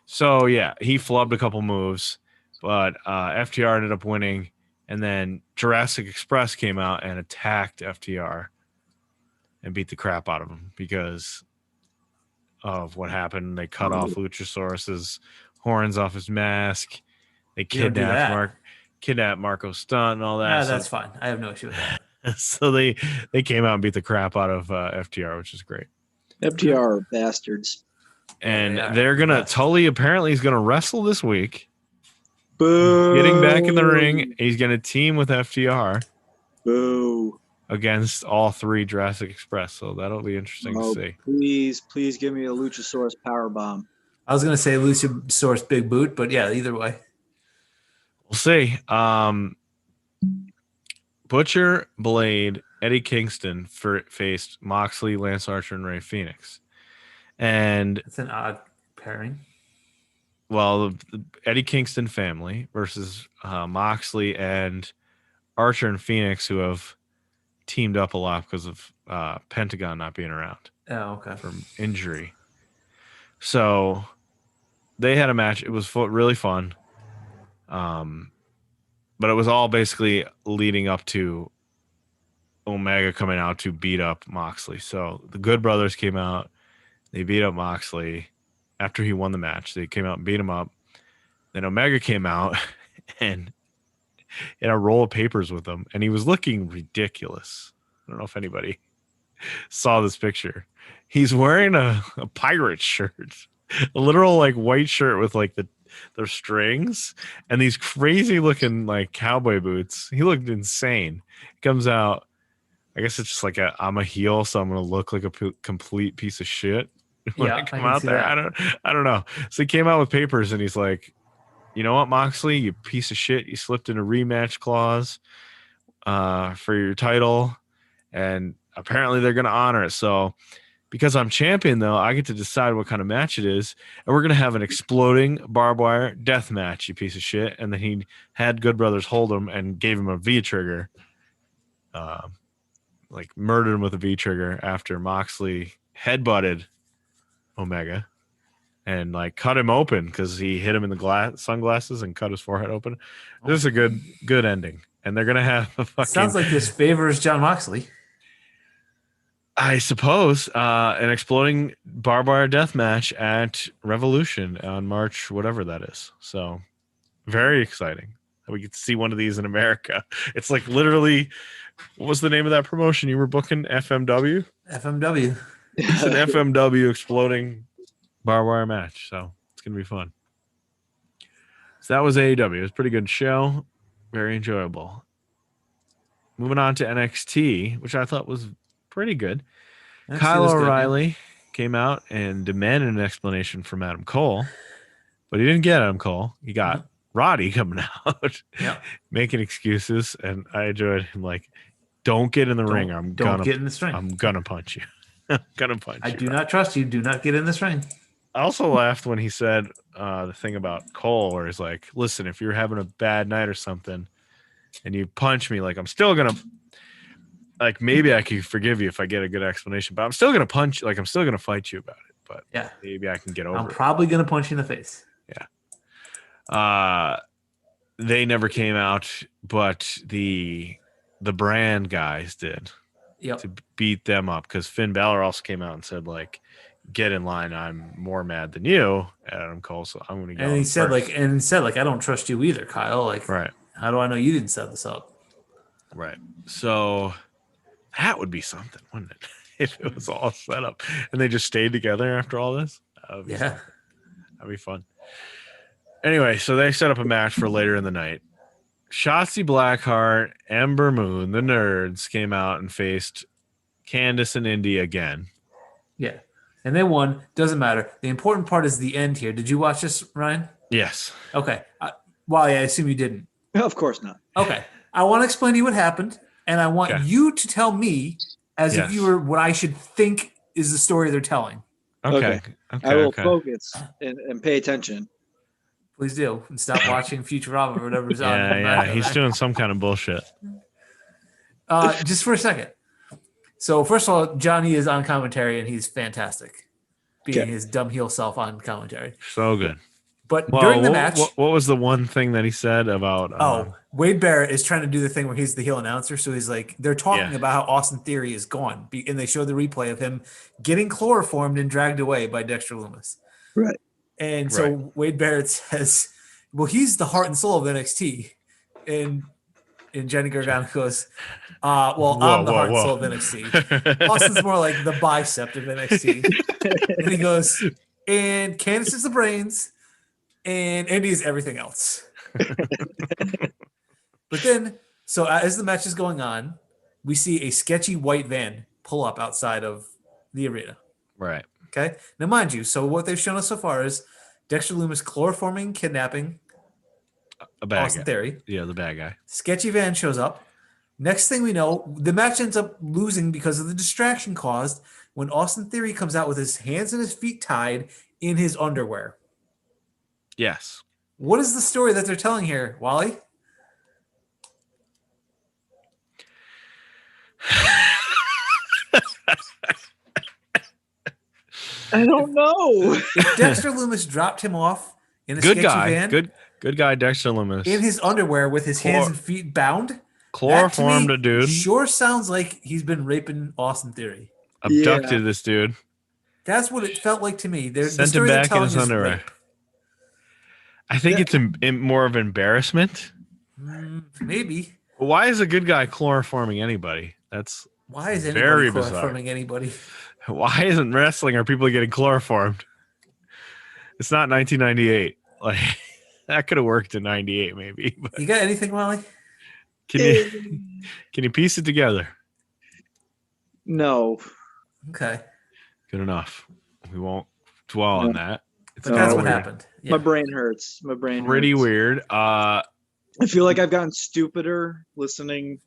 So yeah, he flubbed a couple moves, but FTR ended up winning, and then Jurassic Express came out and attacked FTR and beat the crap out of him because of what happened. They cut off Luchasaurus's horns off his mask. They kidnapped Marco Stunt and all that. That's fine. I have no issue with that. So they came out and beat the crap out of FTR, which is great. FTR are bastards. And Tully apparently is going to wrestle this week. Boo. Getting back in the ring. He's going to team with FTR. Boo. Against all three Jurassic Express. So that'll be interesting to see. Please give me a Luchasaurus powerbomb. I was going to say Luchasaurus big boot, but yeah, either way. We'll see. Butcher, Blade, Eddie Kingston faced Moxley, Lance Archer, and Rey Fenix. And it's an odd pairing. Well, the Eddie Kingston family versus Moxley and Archer and Fenix, who have teamed up a lot because of Pentagon not being around. Oh, okay. From injury. So they had a match. It was really fun. But it was all basically leading up to Omega coming out to beat up Moxley. So the Good Brothers came out. They beat up Moxley after he won the match. They came out and beat him up. Then Omega came out and in a roll of papers with him, and he was looking ridiculous. I don't know if anybody saw this picture. He's wearing a pirate shirt, a literal like white shirt with like the strings and these crazy looking like cowboy boots. He looked insane. He comes out. I guess it's just like I'm a heel, so I'm gonna look like a complete piece of shit when I come out there. I don't know. So he came out with papers and he's like, you know what, Moxley, you piece of shit. You slipped in a rematch clause for your title, and apparently they're gonna honor it. So because I'm champion, though, I get to decide what kind of match it is. And we're going to have an exploding barbed wire death match, you piece of shit. And then he had Good Brothers hold him and gave him a V-trigger. Like murdered him with a V-trigger after Moxley headbutted Omega. and like cut him open because he hit him in the sunglasses and cut his forehead open. This is a good ending, and they're gonna have a fucking. Sounds like this favors John Moxley. I suppose an exploding barbed wire death match at Revolution on March, whatever that is. So very exciting. We get to see one of these in America. It's like literally, what was the name of that promotion you were booking? FMW? FMW. It's an FMW exploding barbed wire match. So it's going to be fun. So that was AEW. It was a pretty good show. Very enjoyable. Moving on to NXT, which I thought was pretty good. Kyle O'Reilly came out and demanded an explanation from Adam Cole, but he didn't get Adam Cole. He got Roddy coming out, making excuses, and I enjoyed him like, "Don't get in the ring. Don't get in this ring. I'm gonna punch you. I'm gonna punch you. I do not trust you. Do not get in this ring." I also laughed when he said the thing about Cole, where he's like, "Listen, if you're having a bad night or something, and you punch me, like I'm still gonna." Like maybe I could forgive you if I get a good explanation, but I'm still gonna punch. Like I'm still gonna fight you about it. But maybe I can get over. I'm probably gonna punch you in the face. Yeah. They never came out, but the brand guys did. Yep. To beat them up because Finn Balor also came out and said like, "Get in line. I'm more mad than you, Adam Cole. So I'm gonna go." And he said like, "I don't trust you either, Kyle. Like, right? How do I know you didn't set this up?" Right. So. That would be something, wouldn't it? If it was all set up and they just stayed together after all this. That'd be fun. Anyway, so they set up a match for later in the night. Shotzi Blackheart, Ember Moon, the Nerds came out and faced Candice and Indy again. Yeah. And they won. Doesn't matter. The important part is the end here. Did you watch this, Ryan? Yes. Okay. Wally, I assume you didn't. Of course not. Okay. I want to explain to you what happened. And I want you to tell me as if you were what I should think is the story they're telling. Okay. I will focus and pay attention. Please do. And stop watching Futurama or whatever's on. Yeah, he's doing some kind of bullshit. Just for a second. So, first of all, Johnny is on commentary, and he's fantastic. Being his dumb heel self on commentary. So good. But during the match... What was the one thing that he said about... Wade Barrett is trying to do the thing where he's the heel announcer. So he's like, they're talking about how Austin Theory is gone. And they show the replay of him getting chloroformed and dragged away by Dexter Lumis. Right. And so Wade Barrett says, well, he's the heart and soul of NXT. And Johnny Gargano goes, I'm the heart and soul of NXT. Austin's more like the bicep of NXT. And he goes, and Candice is the brains. And Indy is everything else. But then, so as the match is going on, we see a sketchy white van pull up outside of the arena. Right. Okay. Now, mind you, so what they've shown us so far is Dexter Lumis chloroforming, kidnapping a bad Austin guy. Theory. Yeah, the bad guy. Sketchy van shows up. Next thing we know, the match ends up losing because of the distraction caused when Austin Theory comes out with his hands and his feet tied in his underwear. Yes. What is the story that they're telling here, Wally? I don't know. If Dexter Lumis dropped him off in a sketchy van, good guy, Dexter Lumis, in his underwear with his hands and feet bound, chloroformed a dude. Sure sounds like he's been raping Austin Theory. Abducted this dude. That's what it felt like to me. Sent him back in his underwear. Rape. I think it's more of embarrassment. Maybe. Why is a good guy chloroforming anybody? That's why is anybody very chloroforming bizarre. Anybody? Why isn't wrestling? Are people getting chloroformed? It's not 1998. Like that could have worked in '98, maybe. But you got anything, Wally? Can you piece it together? No. Okay. Good enough. We won't dwell on that. But that's what happened. Yeah. My brain hurts. Pretty weird. I feel like I've gotten stupider listening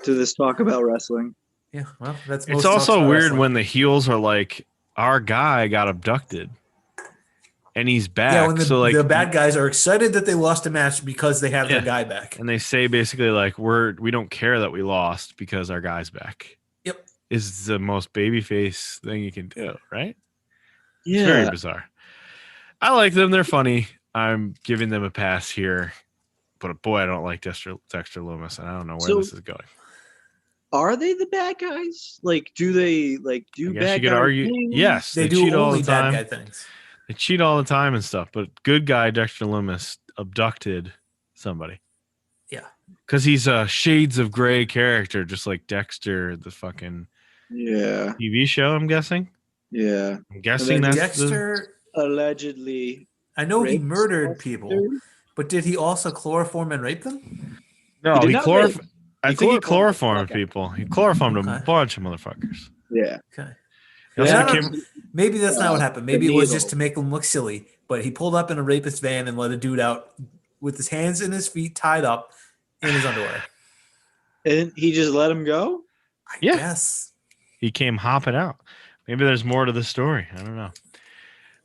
to this talk about wrestling. Yeah, well, that's. It's also weird when the heels are like, "Our guy got abducted, and he's back." Yeah, when the bad guys are excited that they lost a match because they have their guy back, and they say basically like, "We don't care that we lost because our guy's back." Yep, is the most babyface thing you can do, right? Yeah, it's very bizarre. I like them. They're funny. I'm giving them a pass here. But boy, I don't like Dexter Loomis, and I don't know where this is going. Are they the bad guys? Like, do they do I guess bad you could guy argue. things? Yes, They cheat do all only the time. bad guy things. They cheat all the time and stuff. But good guy Dexter Loomis abducted somebody. Yeah, because he's a shades of gray character, just like Dexter, the fucking TV show. I'm guessing. Yeah, I'm guessing that's Dexter. Allegedly, I know he murdered Dexter? people, but did he also chloroform and rape them? No, He he did not chloroformed. rape. I He think he chloroformed chloroformed people. He chloroformed a Okay. bunch of motherfuckers. Yeah. Okay. He also And I became- don't- maybe that's not what happened. Maybe the it was needle. just to make him look silly. But he pulled up in a rapist van and let a dude out with his hands and his feet tied up in his underwear. And he just let him go? I Yeah. guess. he came hopping out. Maybe there's more to the story. I don't know.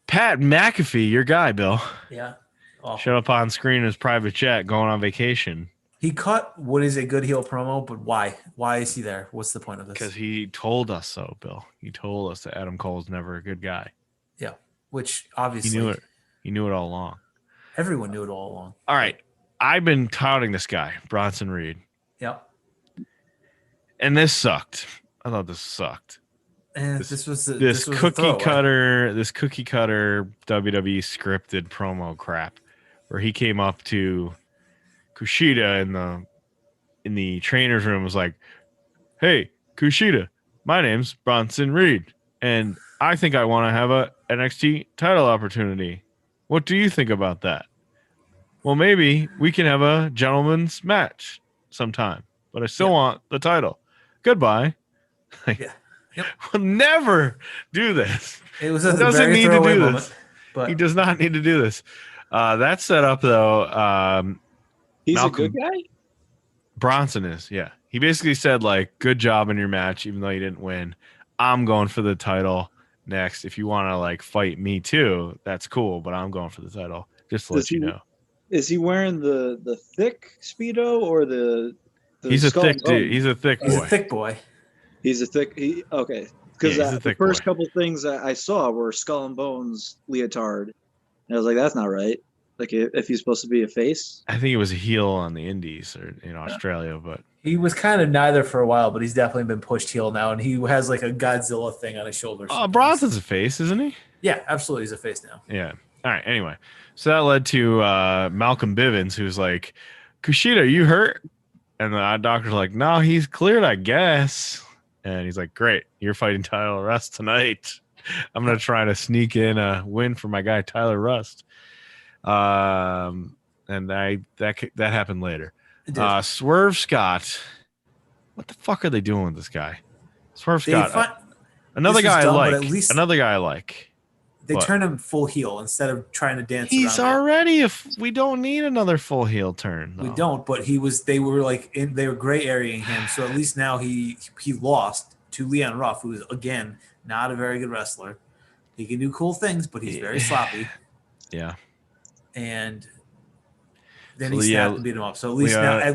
Pat McAfee, your guy, Bill, Yeah. Awful. showed up on screen in his private jet going on vacation. He cut what is a good heel promo, but why? Why is he there? What's the point of this? Because he told us so, Bill. He told us that Adam Cole's never a good guy. Yeah. Which He obviously knew it. He knew it all along. everyone knew it all along. All right. I've been touting this guy, Bronson Reed. Yep. And this sucked. I thought this sucked. And This this was This was a cookie throwaway. cutter WWE scripted promo crap where he came up to Kushida in the trainer's room, was like, "Hey, Kushida, my name's Bronson Reed, and I think I want to have a NXT title opportunity. What do you think about that? Well, maybe we can have a gentleman's match sometime, but I still want the title. Goodbye." Yeah. Yep. We'll never do this. It was He a doesn't very need to throwaway do moment, this. but He does not need to do this. That set up, though, He's Malcolm- a good guy? Bronson is, yeah. He basically said, like, good job in your match, even though you didn't win. I'm going for the title next. If you want to, like, fight me too, that's cool, but I'm going for the title. Just to let you know. Is he wearing the thick Speedo or the He's a skull thick and bones? dude. He's a thick he's boy. a thick boy. He's a thick. Okay, because Yeah, he's a the thick first boy. couple things I saw were skull and bones leotard, and I was like, "That's not right." Like if he's supposed to be a face. I think he was a heel on the Indies or in Australia, but He was kind of neither for a while, but he's definitely been pushed heel now, and he has like a Godzilla thing on his shoulders. Bronson's a face, isn't he? Yeah, absolutely, he's a face now. Yeah. All right. Anyway, so that led to Malcolm Bivens, who's like, "Kushida, you hurt?" And the eye doctor's like, "No, he's cleared, I guess." And he's like, "Great, you're fighting Tyler Rust tonight. I'm gonna try to sneak in a win for my guy Tyler Rust." And that happened later. It did. Swerve Scott, what the fuck are they doing with this guy? Swerve They Scott, fi- another this is guy I dumb, like. but at least- Another guy I like. they what? turn him full heel instead of trying to dance He's around it. already if we don't need another full heel turn. We though. don't, but they were gray areaing him, so at least now he lost to Leon Ruff, who is again not a very good wrestler. He can do cool things, but he's very sloppy. Yeah. And then So, he snapped and beat him up. So at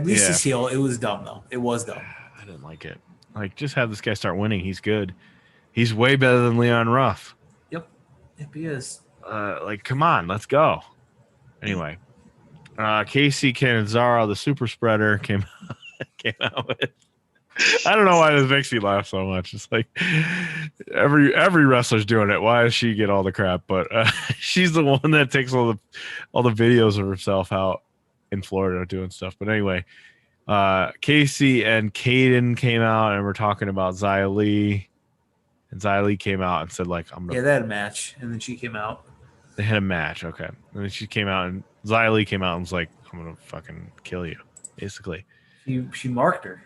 least he's heel. It was dumb though. It was dumb. I didn't like it. Like, just have this guy start winning. He's good. He's way better than Leon Ruff. Yep, he is. Like, come on, let's go. Anyway, Casey Canizaro, the super spreader, came out with. I don't know why this makes me laugh so much. It's like every wrestler's doing it. Why does she get all the crap? But she's the one that takes all the videos of herself out in Florida doing stuff. But anyway, Casey and Caden came out and we're talking about Xia Li. And Xia Li came out and said, like, I'm gonna. Yeah, they had a match, and then she came out. They had a match, okay. And then she came out and Xia Li came out and was like, I'm gonna fucking kill you, basically. She marked her.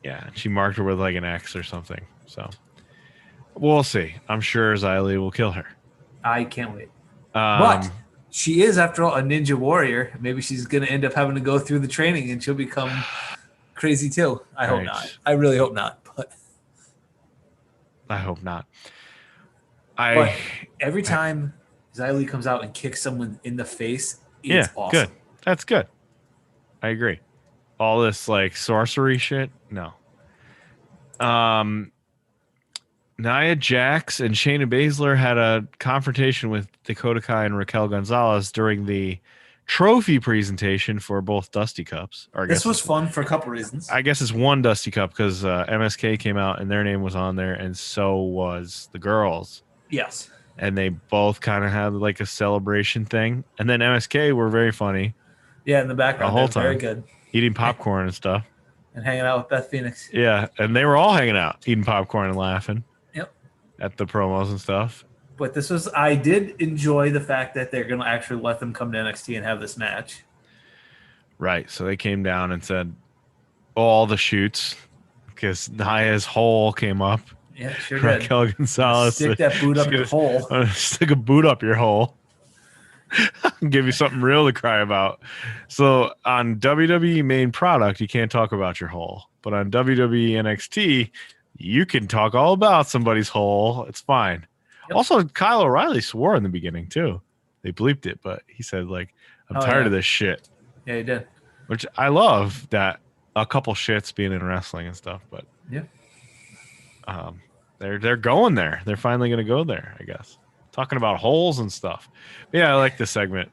Yeah, she marked her with like an X or something. So we'll see. I'm sure Xia Li will kill her. I can't wait. But Um, she is, after all, a ninja warrior. Maybe she's going to end up having to go through the training, and she'll become crazy too. I hope Right. not. I really hope not. But I hope not. But every time Xia Li comes out and kicks someone in the face, it's awesome. Good. That's good. I agree. All this like sorcery shit, no. Nia Jax and Shayna Baszler had a confrontation with Dakota Kai and Raquel Gonzalez during the trophy presentation for both Dusty Cups. This was fun for a couple reasons. I guess it's one Dusty Cup because MSK came out and their name was on there, and so was the girls. Yes. And they both kind of had like a celebration thing. And then MSK were very funny. Yeah, in the background. The whole time. Very good. Eating popcorn and stuff. And hanging out with Beth Phoenix. Yeah, and they were all hanging out, eating popcorn and laughing. Yep. At the promos and stuff. But I did enjoy the fact that they're going to actually let them come to NXT and have this match. Right. So they came down and said all the shoots because Nia's hole came up. Yeah, sure did. Raquel Gonzalez. Stick that boot up your hole. Stick a boot up your hole. Give you something real to cry about. So on WWE main product, you can't talk about your hole. But on WWE NXT, you can talk all about somebody's hole. It's fine. Yep. Also, Kyle O'Reilly swore in the beginning, too. They bleeped it, but he said, like, I'm tired of this shit. Yeah, he did. Which I love that a couple shits being in wrestling and stuff, but yeah. They're going there. They're finally going to go there, I guess. Talking about holes and stuff. Yeah, I like this segment.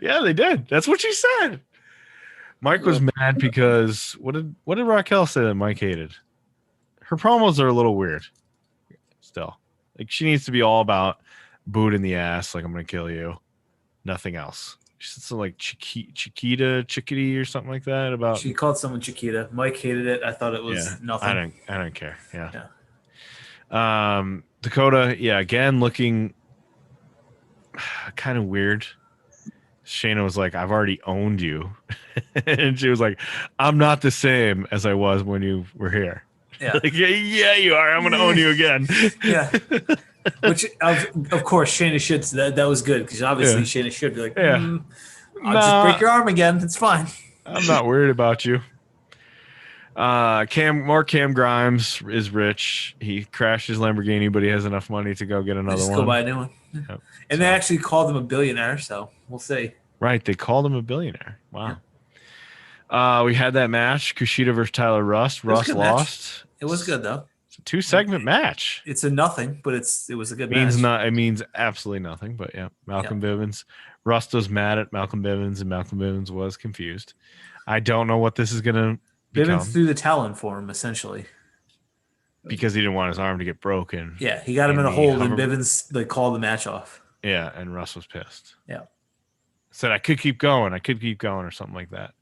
Yeah, they did. That's what she said. Mike was mad because what did Raquel say that Mike hated? Her promos are a little weird. Still, like she needs to be all about boot in the ass, like I'm gonna kill you, nothing else. She said something like chickadee or something like that about. She called someone Chiquita. Mike hated it. I thought it was nothing. I don't care. Yeah. Dakota, again looking kind of weird. Shayna was like, I've already owned you. And she was like, I'm not the same as I was when you were here. Yeah. Like, yeah, you are. I'm going to own you again. Yeah. Which, of course, Shayna should. That was good because obviously Shayna should be like, I'll just break your arm again. It's fine. I'm not worried about you. Cam Grimes is rich. He crashed his Lamborghini, but he has enough money to go get another one. Go buy a new one. Yep. And they actually called him a billionaire, so we'll see. Right, they called him a billionaire. Wow. Yeah. We had that match, Kushida versus Tyler Rust. Rust lost. It was good though. It's a 2-segment match. It's a nothing, but it was a good match. It means absolutely nothing, but yeah. Malcolm Bivens. Rust was mad at Malcolm Bivens, and Malcolm Bivens was confused. I don't know what this is gonna become. Bivens threw the talon for him, essentially. Because he didn't want his arm to get broken. Yeah, he got him in a hold, and Bivens called the match off. Yeah, and Russ was pissed. Yeah. Said, I could keep going, or something like that.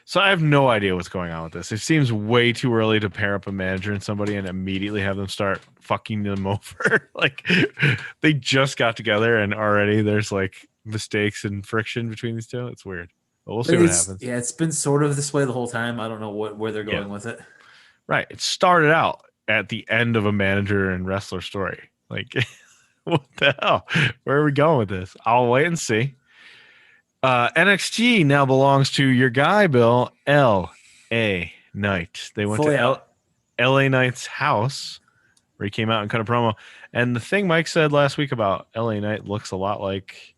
So I have no idea what's going on with this. It seems way too early to pair up a manager and somebody and immediately have them start fucking them over. Like, they just got together, and already there's, like, mistakes and friction between these two. It's weird. But we'll see what happens. Yeah, it's been sort of this way the whole time. I don't know where they're going with it. Right. It started out at the end of a manager and wrestler story. Like, what the hell? Where are we going with this? I'll wait and see. NXT now belongs to your guy, Bill, L.A. Knight. They went to L.A. Knight's house where he came out and cut a promo. And the thing Mike said last week about L.A. Knight looks a lot like,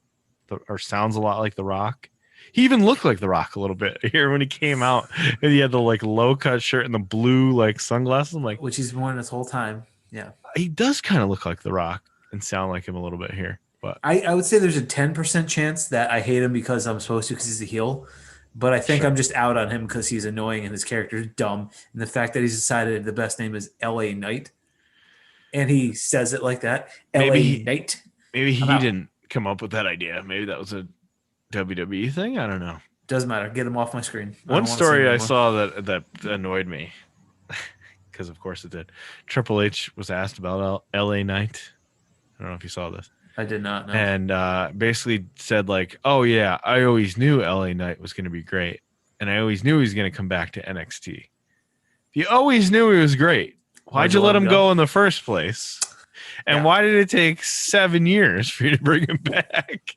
sounds a lot like The Rock. He even looked like The Rock a little bit here when he came out, and he had the like low cut shirt and the blue like sunglasses. I'm like, which he's been wearing this whole time. Yeah, he does kind of look like The Rock and sound like him a little bit here. But I would say there's a 10% chance that I hate him because I'm supposed to because he's a heel. But I think I'm just out on him because he's annoying and his character is dumb. And the fact that he's decided the best name is L.A. Knight, and he says it like that, L.A. Knight. Maybe he didn't come up with that idea. Maybe that was a WWE thing. I don't know. Doesn't matter. Get him off my screen. One story I saw that annoyed me because, of course, it did. Triple H was asked about L.A. Knight. I don't know if you saw this. I did not know. And basically said like, oh, yeah, I always knew L.A. Knight was going to be great. And I always knew he was going to come back to NXT. If you always knew he was great, why'd you let him go in the first place? And why did it take 7 years for you to bring him back?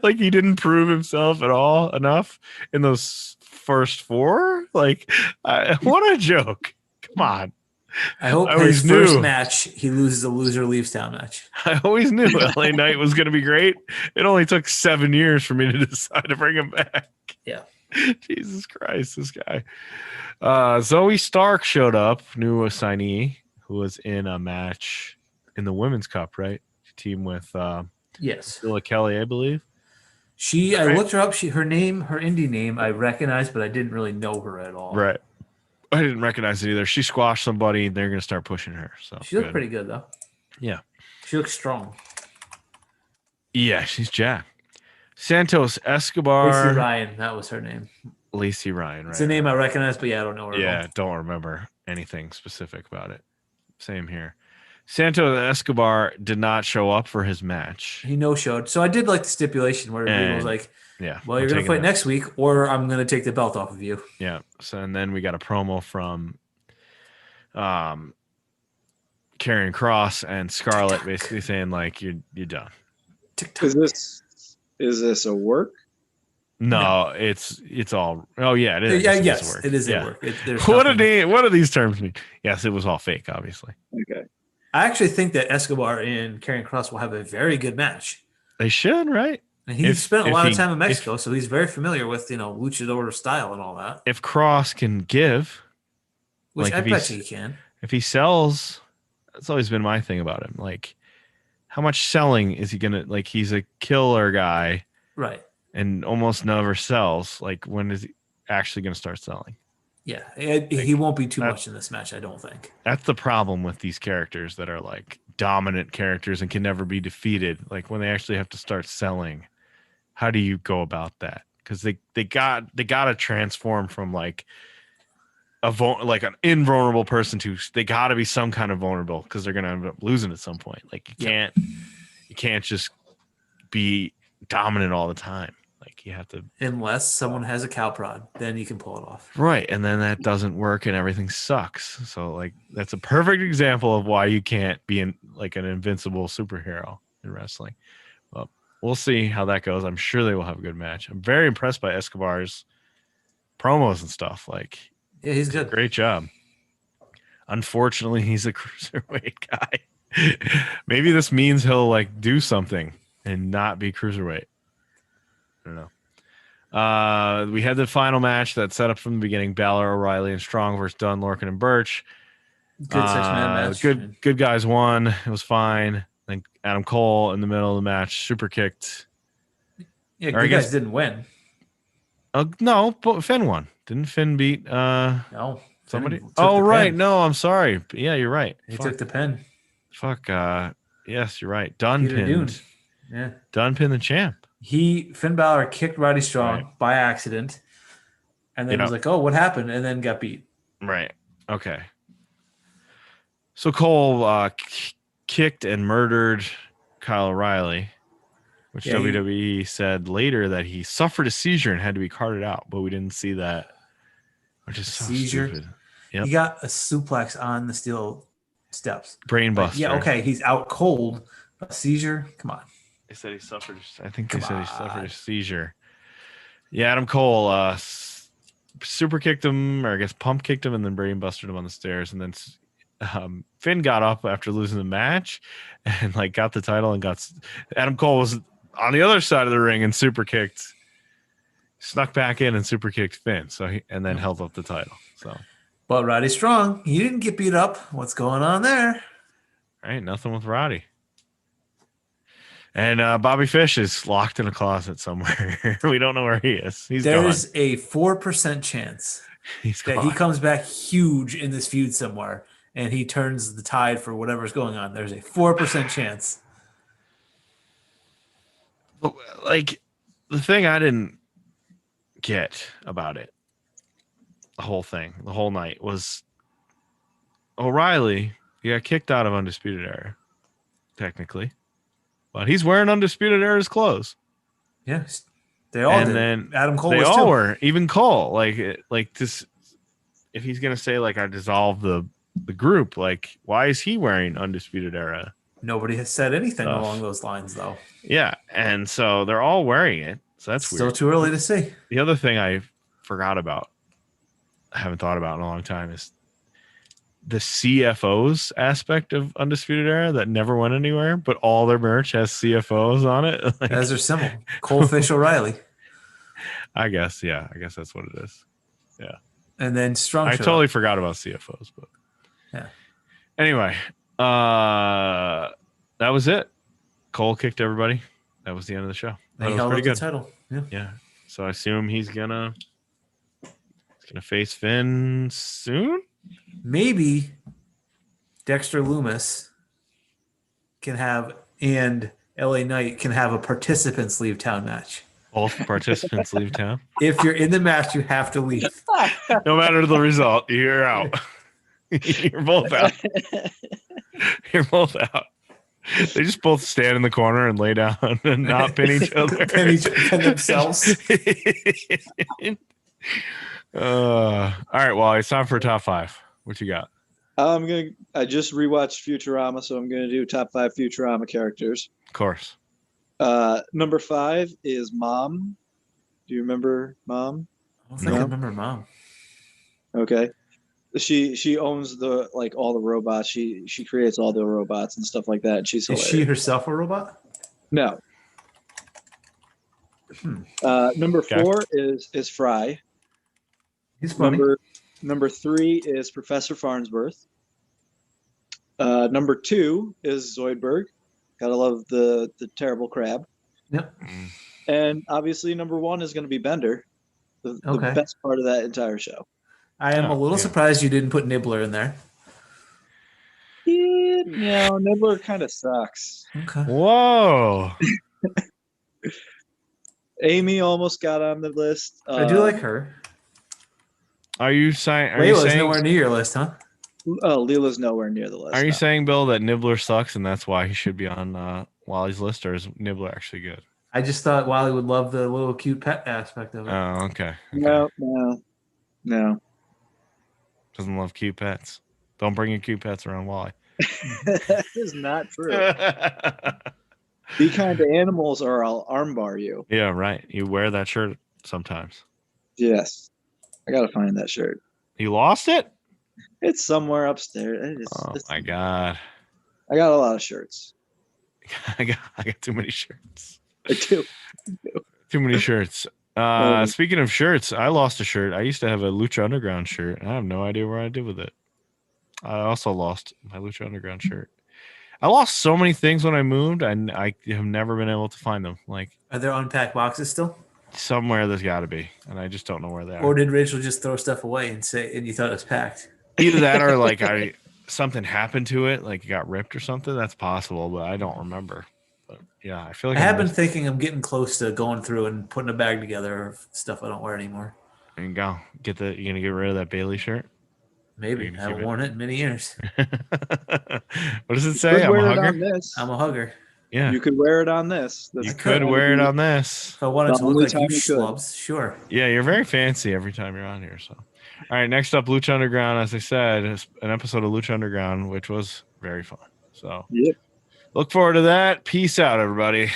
Like he didn't prove himself at all enough in those first 4? Like, what a joke. Come on. I hope his first match, he loses a loser leaves town match. I always knew LA Knight was going to be great. It only took 7 years for me to decide to bring him back. Yeah. Jesus Christ, this guy. Zoe Stark showed up, new assignee, who was in a match in the Women's Cup, right? Team with Yes. Willa Kelly, I believe. I looked her up. Her indie name I recognized, but I didn't really know her at all. Right. I didn't recognize it either. She squashed somebody, and they're going to start pushing her. So she looked pretty good, though. Yeah. She looks strong. Yeah, she's jacked. Santos Escobar. Lacey Ryan, that was her name. Lacey Ryan, right? It's a name I recognize, but I don't know her. Yeah, don't remember anything specific about it. Same here. Santos Escobar did not show up for his match. He no-showed. So I did like the stipulation where he was like, yeah, well, you're going to fight next week, or I'm going to take the belt off of you. Yeah. So, and then we got a promo from Karrion Kross and Scarlett basically saying, like, you're done. Is this a work? No, it's all. Oh yeah, it is. Yeah, yes, work. It is a work. What do these terms mean? Yes, it was all fake, obviously. Okay. I actually think that Escobar and Karrion Kross will have a very good match. They should, right? And he's spent a lot of time in Mexico, so he's very familiar with luchador style and all that. If Kross can give, which I bet he can. If he sells, that's always been my thing about him. Like, how much selling is he gonna? Like, he's a killer guy, right? And almost never sells. Like, when is he actually gonna start selling? Yeah, he won't be too much in this match, I don't think. That's the problem with these characters that are like dominant characters and can never be defeated. Like, when they actually have to start selling, how do you go about that? Because they got to transform from like an invulnerable person to they got to be some kind of vulnerable, because they're gonna end up losing at some point. Like, you can't just be dominant all the time. Like, you have to, unless someone has a cow prod, then you can pull it off. Right, and then that doesn't work and everything sucks. So, like, that's a perfect example of why you can't be an invincible superhero in wrestling. Well, we'll see how that goes. I'm sure they will have a good match. I'm very impressed by Escobar's promos and stuff. Like, yeah, he's good. Great job. Unfortunately, he's a cruiserweight guy. Maybe this means he'll like do something and not be cruiserweight. I don't know. We had the final match that set up from the beginning: Balor, O'Reilly, and Strong versus Dunn, Lorcan, and Burch. Good 6-man match. Good guys won. It was fine. Then Adam Cole in the middle of the match super kicked. Yeah, good guys didn't win. No, but Finn won. Didn't Finn beat no somebody? Oh, right. No, I'm sorry. Yeah, you're right. He took the pin. Fuck. Yes, you're right. Dunn pinned. Yeah. Dunn pinned the champ. Finn Balor kicked Roddy Strong by accident, and then was like, "Oh, what happened?" And then got beat. Right. Okay. So Cole kicked and murdered Kyle O'Reilly, which WWE said later that he suffered a seizure and had to be carted out, but we didn't see that, which is so stupid. Yep. He got a suplex on the steel steps. Brainbuster. Yeah, okay, he's out cold. A seizure? Come on. They said he suffered. I think they said he suffered a seizure. Yeah, Adam Cole super kicked him, or I guess pump kicked him, and then brainbusted him on the stairs, and then Finn got up after losing the match and like got the title and Adam Cole was on the other side of the ring and super kicked, snuck back in and super kicked Finn. So and then held up the title. So, but Roddy Strong, he didn't get beat up. What's going on there? Right, nothing with Roddy. And Bobby Fish is locked in a closet somewhere. We don't know where he is. There's a 4% chance that he comes back huge in this feud somewhere, and he turns the tide for whatever's going on. There's a 4% chance. But, like, the thing I didn't get about it, the whole night, was O'Reilly, he got kicked out of Undisputed Era, technically. But he's wearing Undisputed Era's clothes. Yes, they all did. Then Adam Cole they was all too. were. Even Cole, like this. If he's gonna say like I dissolved the group, like why is he wearing Undisputed Era? Nobody has said anything along those lines, though. Yeah, and so they're all wearing it. So that's still weird. Too early to see. The other thing I forgot about, I haven't thought about in a long time, is the CFOs aspect of Undisputed Era that never went anywhere, but all their merch has CFOs on it. As their symbol, Cole Fish O'Reilly. I guess, yeah. I guess that's what it is. Yeah. And then Strong. I totally forgot about CFOs, but yeah. Anyway, that was it. Cole kicked everybody. That was the end of the show. That was pretty good. The title. Yeah. So I assume he's gonna face Finn soon. Maybe Dexter Lumis and LA Knight can have a participants leave town match. Both participants leave town. If you're in the match, you have to leave. No matter the result, you're out. You're both out. You're both out. They just both stand in the corner and lay down and not pin each other. pin themselves. All right, well, it's time for top 5. What you got? I just rewatched Futurama, so I'm gonna do top 5 Futurama characters. Of course. Number 5 is Mom. Do you remember Mom? I don't think I remember Mom. Okay. She owns all the robots. She creates all the robots and stuff like that. She's hilarious. Is she herself a robot? No. Number 4 is Fry. He's funny. Number 3 is Professor Farnsworth. Number 2 is Zoidberg. Gotta love the terrible crab. Yep. And obviously number 1 is going to be Bender, the best part of that entire show. I am a little surprised you didn't put Nibbler in there. Yeah, Nibbler kind of sucks. Okay. Whoa. Amy almost got on the list. I do like her. Are you saying? Layla's nowhere near your list, huh? Oh, Leela's nowhere near the list. Are you saying, Bill, that Nibbler sucks and that's why he should be on Wally's list, or is Nibbler actually good? I just thought Wally would love the little cute pet aspect of it. Oh, okay. No. Doesn't love cute pets. Don't bring your cute pets around Wally. That is not true. Be kind to animals or I'll armbar you. Yeah, right. You wear that shirt sometimes. Yes. I got to find that shirt. You lost it? It's somewhere upstairs. My God. I got a lot of shirts. I got too many shirts. I do. Too many shirts. Speaking of shirts, I lost a shirt. I used to have a Lucha Underground shirt. I have no idea where I did with it. I also lost my Lucha Underground shirt. I lost so many things when I moved, and I have never been able to find them. Are there unpacked boxes still? Somewhere there's got to be, and I just don't know where they are. Or did Rachel just throw stuff away and you thought it was packed? Either that or something happened to it, like it got ripped or something. That's possible, but I don't remember. But yeah, I feel like I have been thinking I'm getting close to going through and putting a bag together of stuff I don't wear anymore. There you go. You gonna get rid of that Bailey shirt? Maybe. I haven't worn it in many years. What does it say? I'm a hugger. I'm a hugger. Yeah. You could wear it on this. You could wear it on this. If I wanted to look like you schlubs, sure. Yeah, you're very fancy every time you're on here. So, all right, next up, Lucha Underground. As I said, is an episode of Lucha Underground, which was very fun. So, yep. Look forward to that. Peace out, everybody.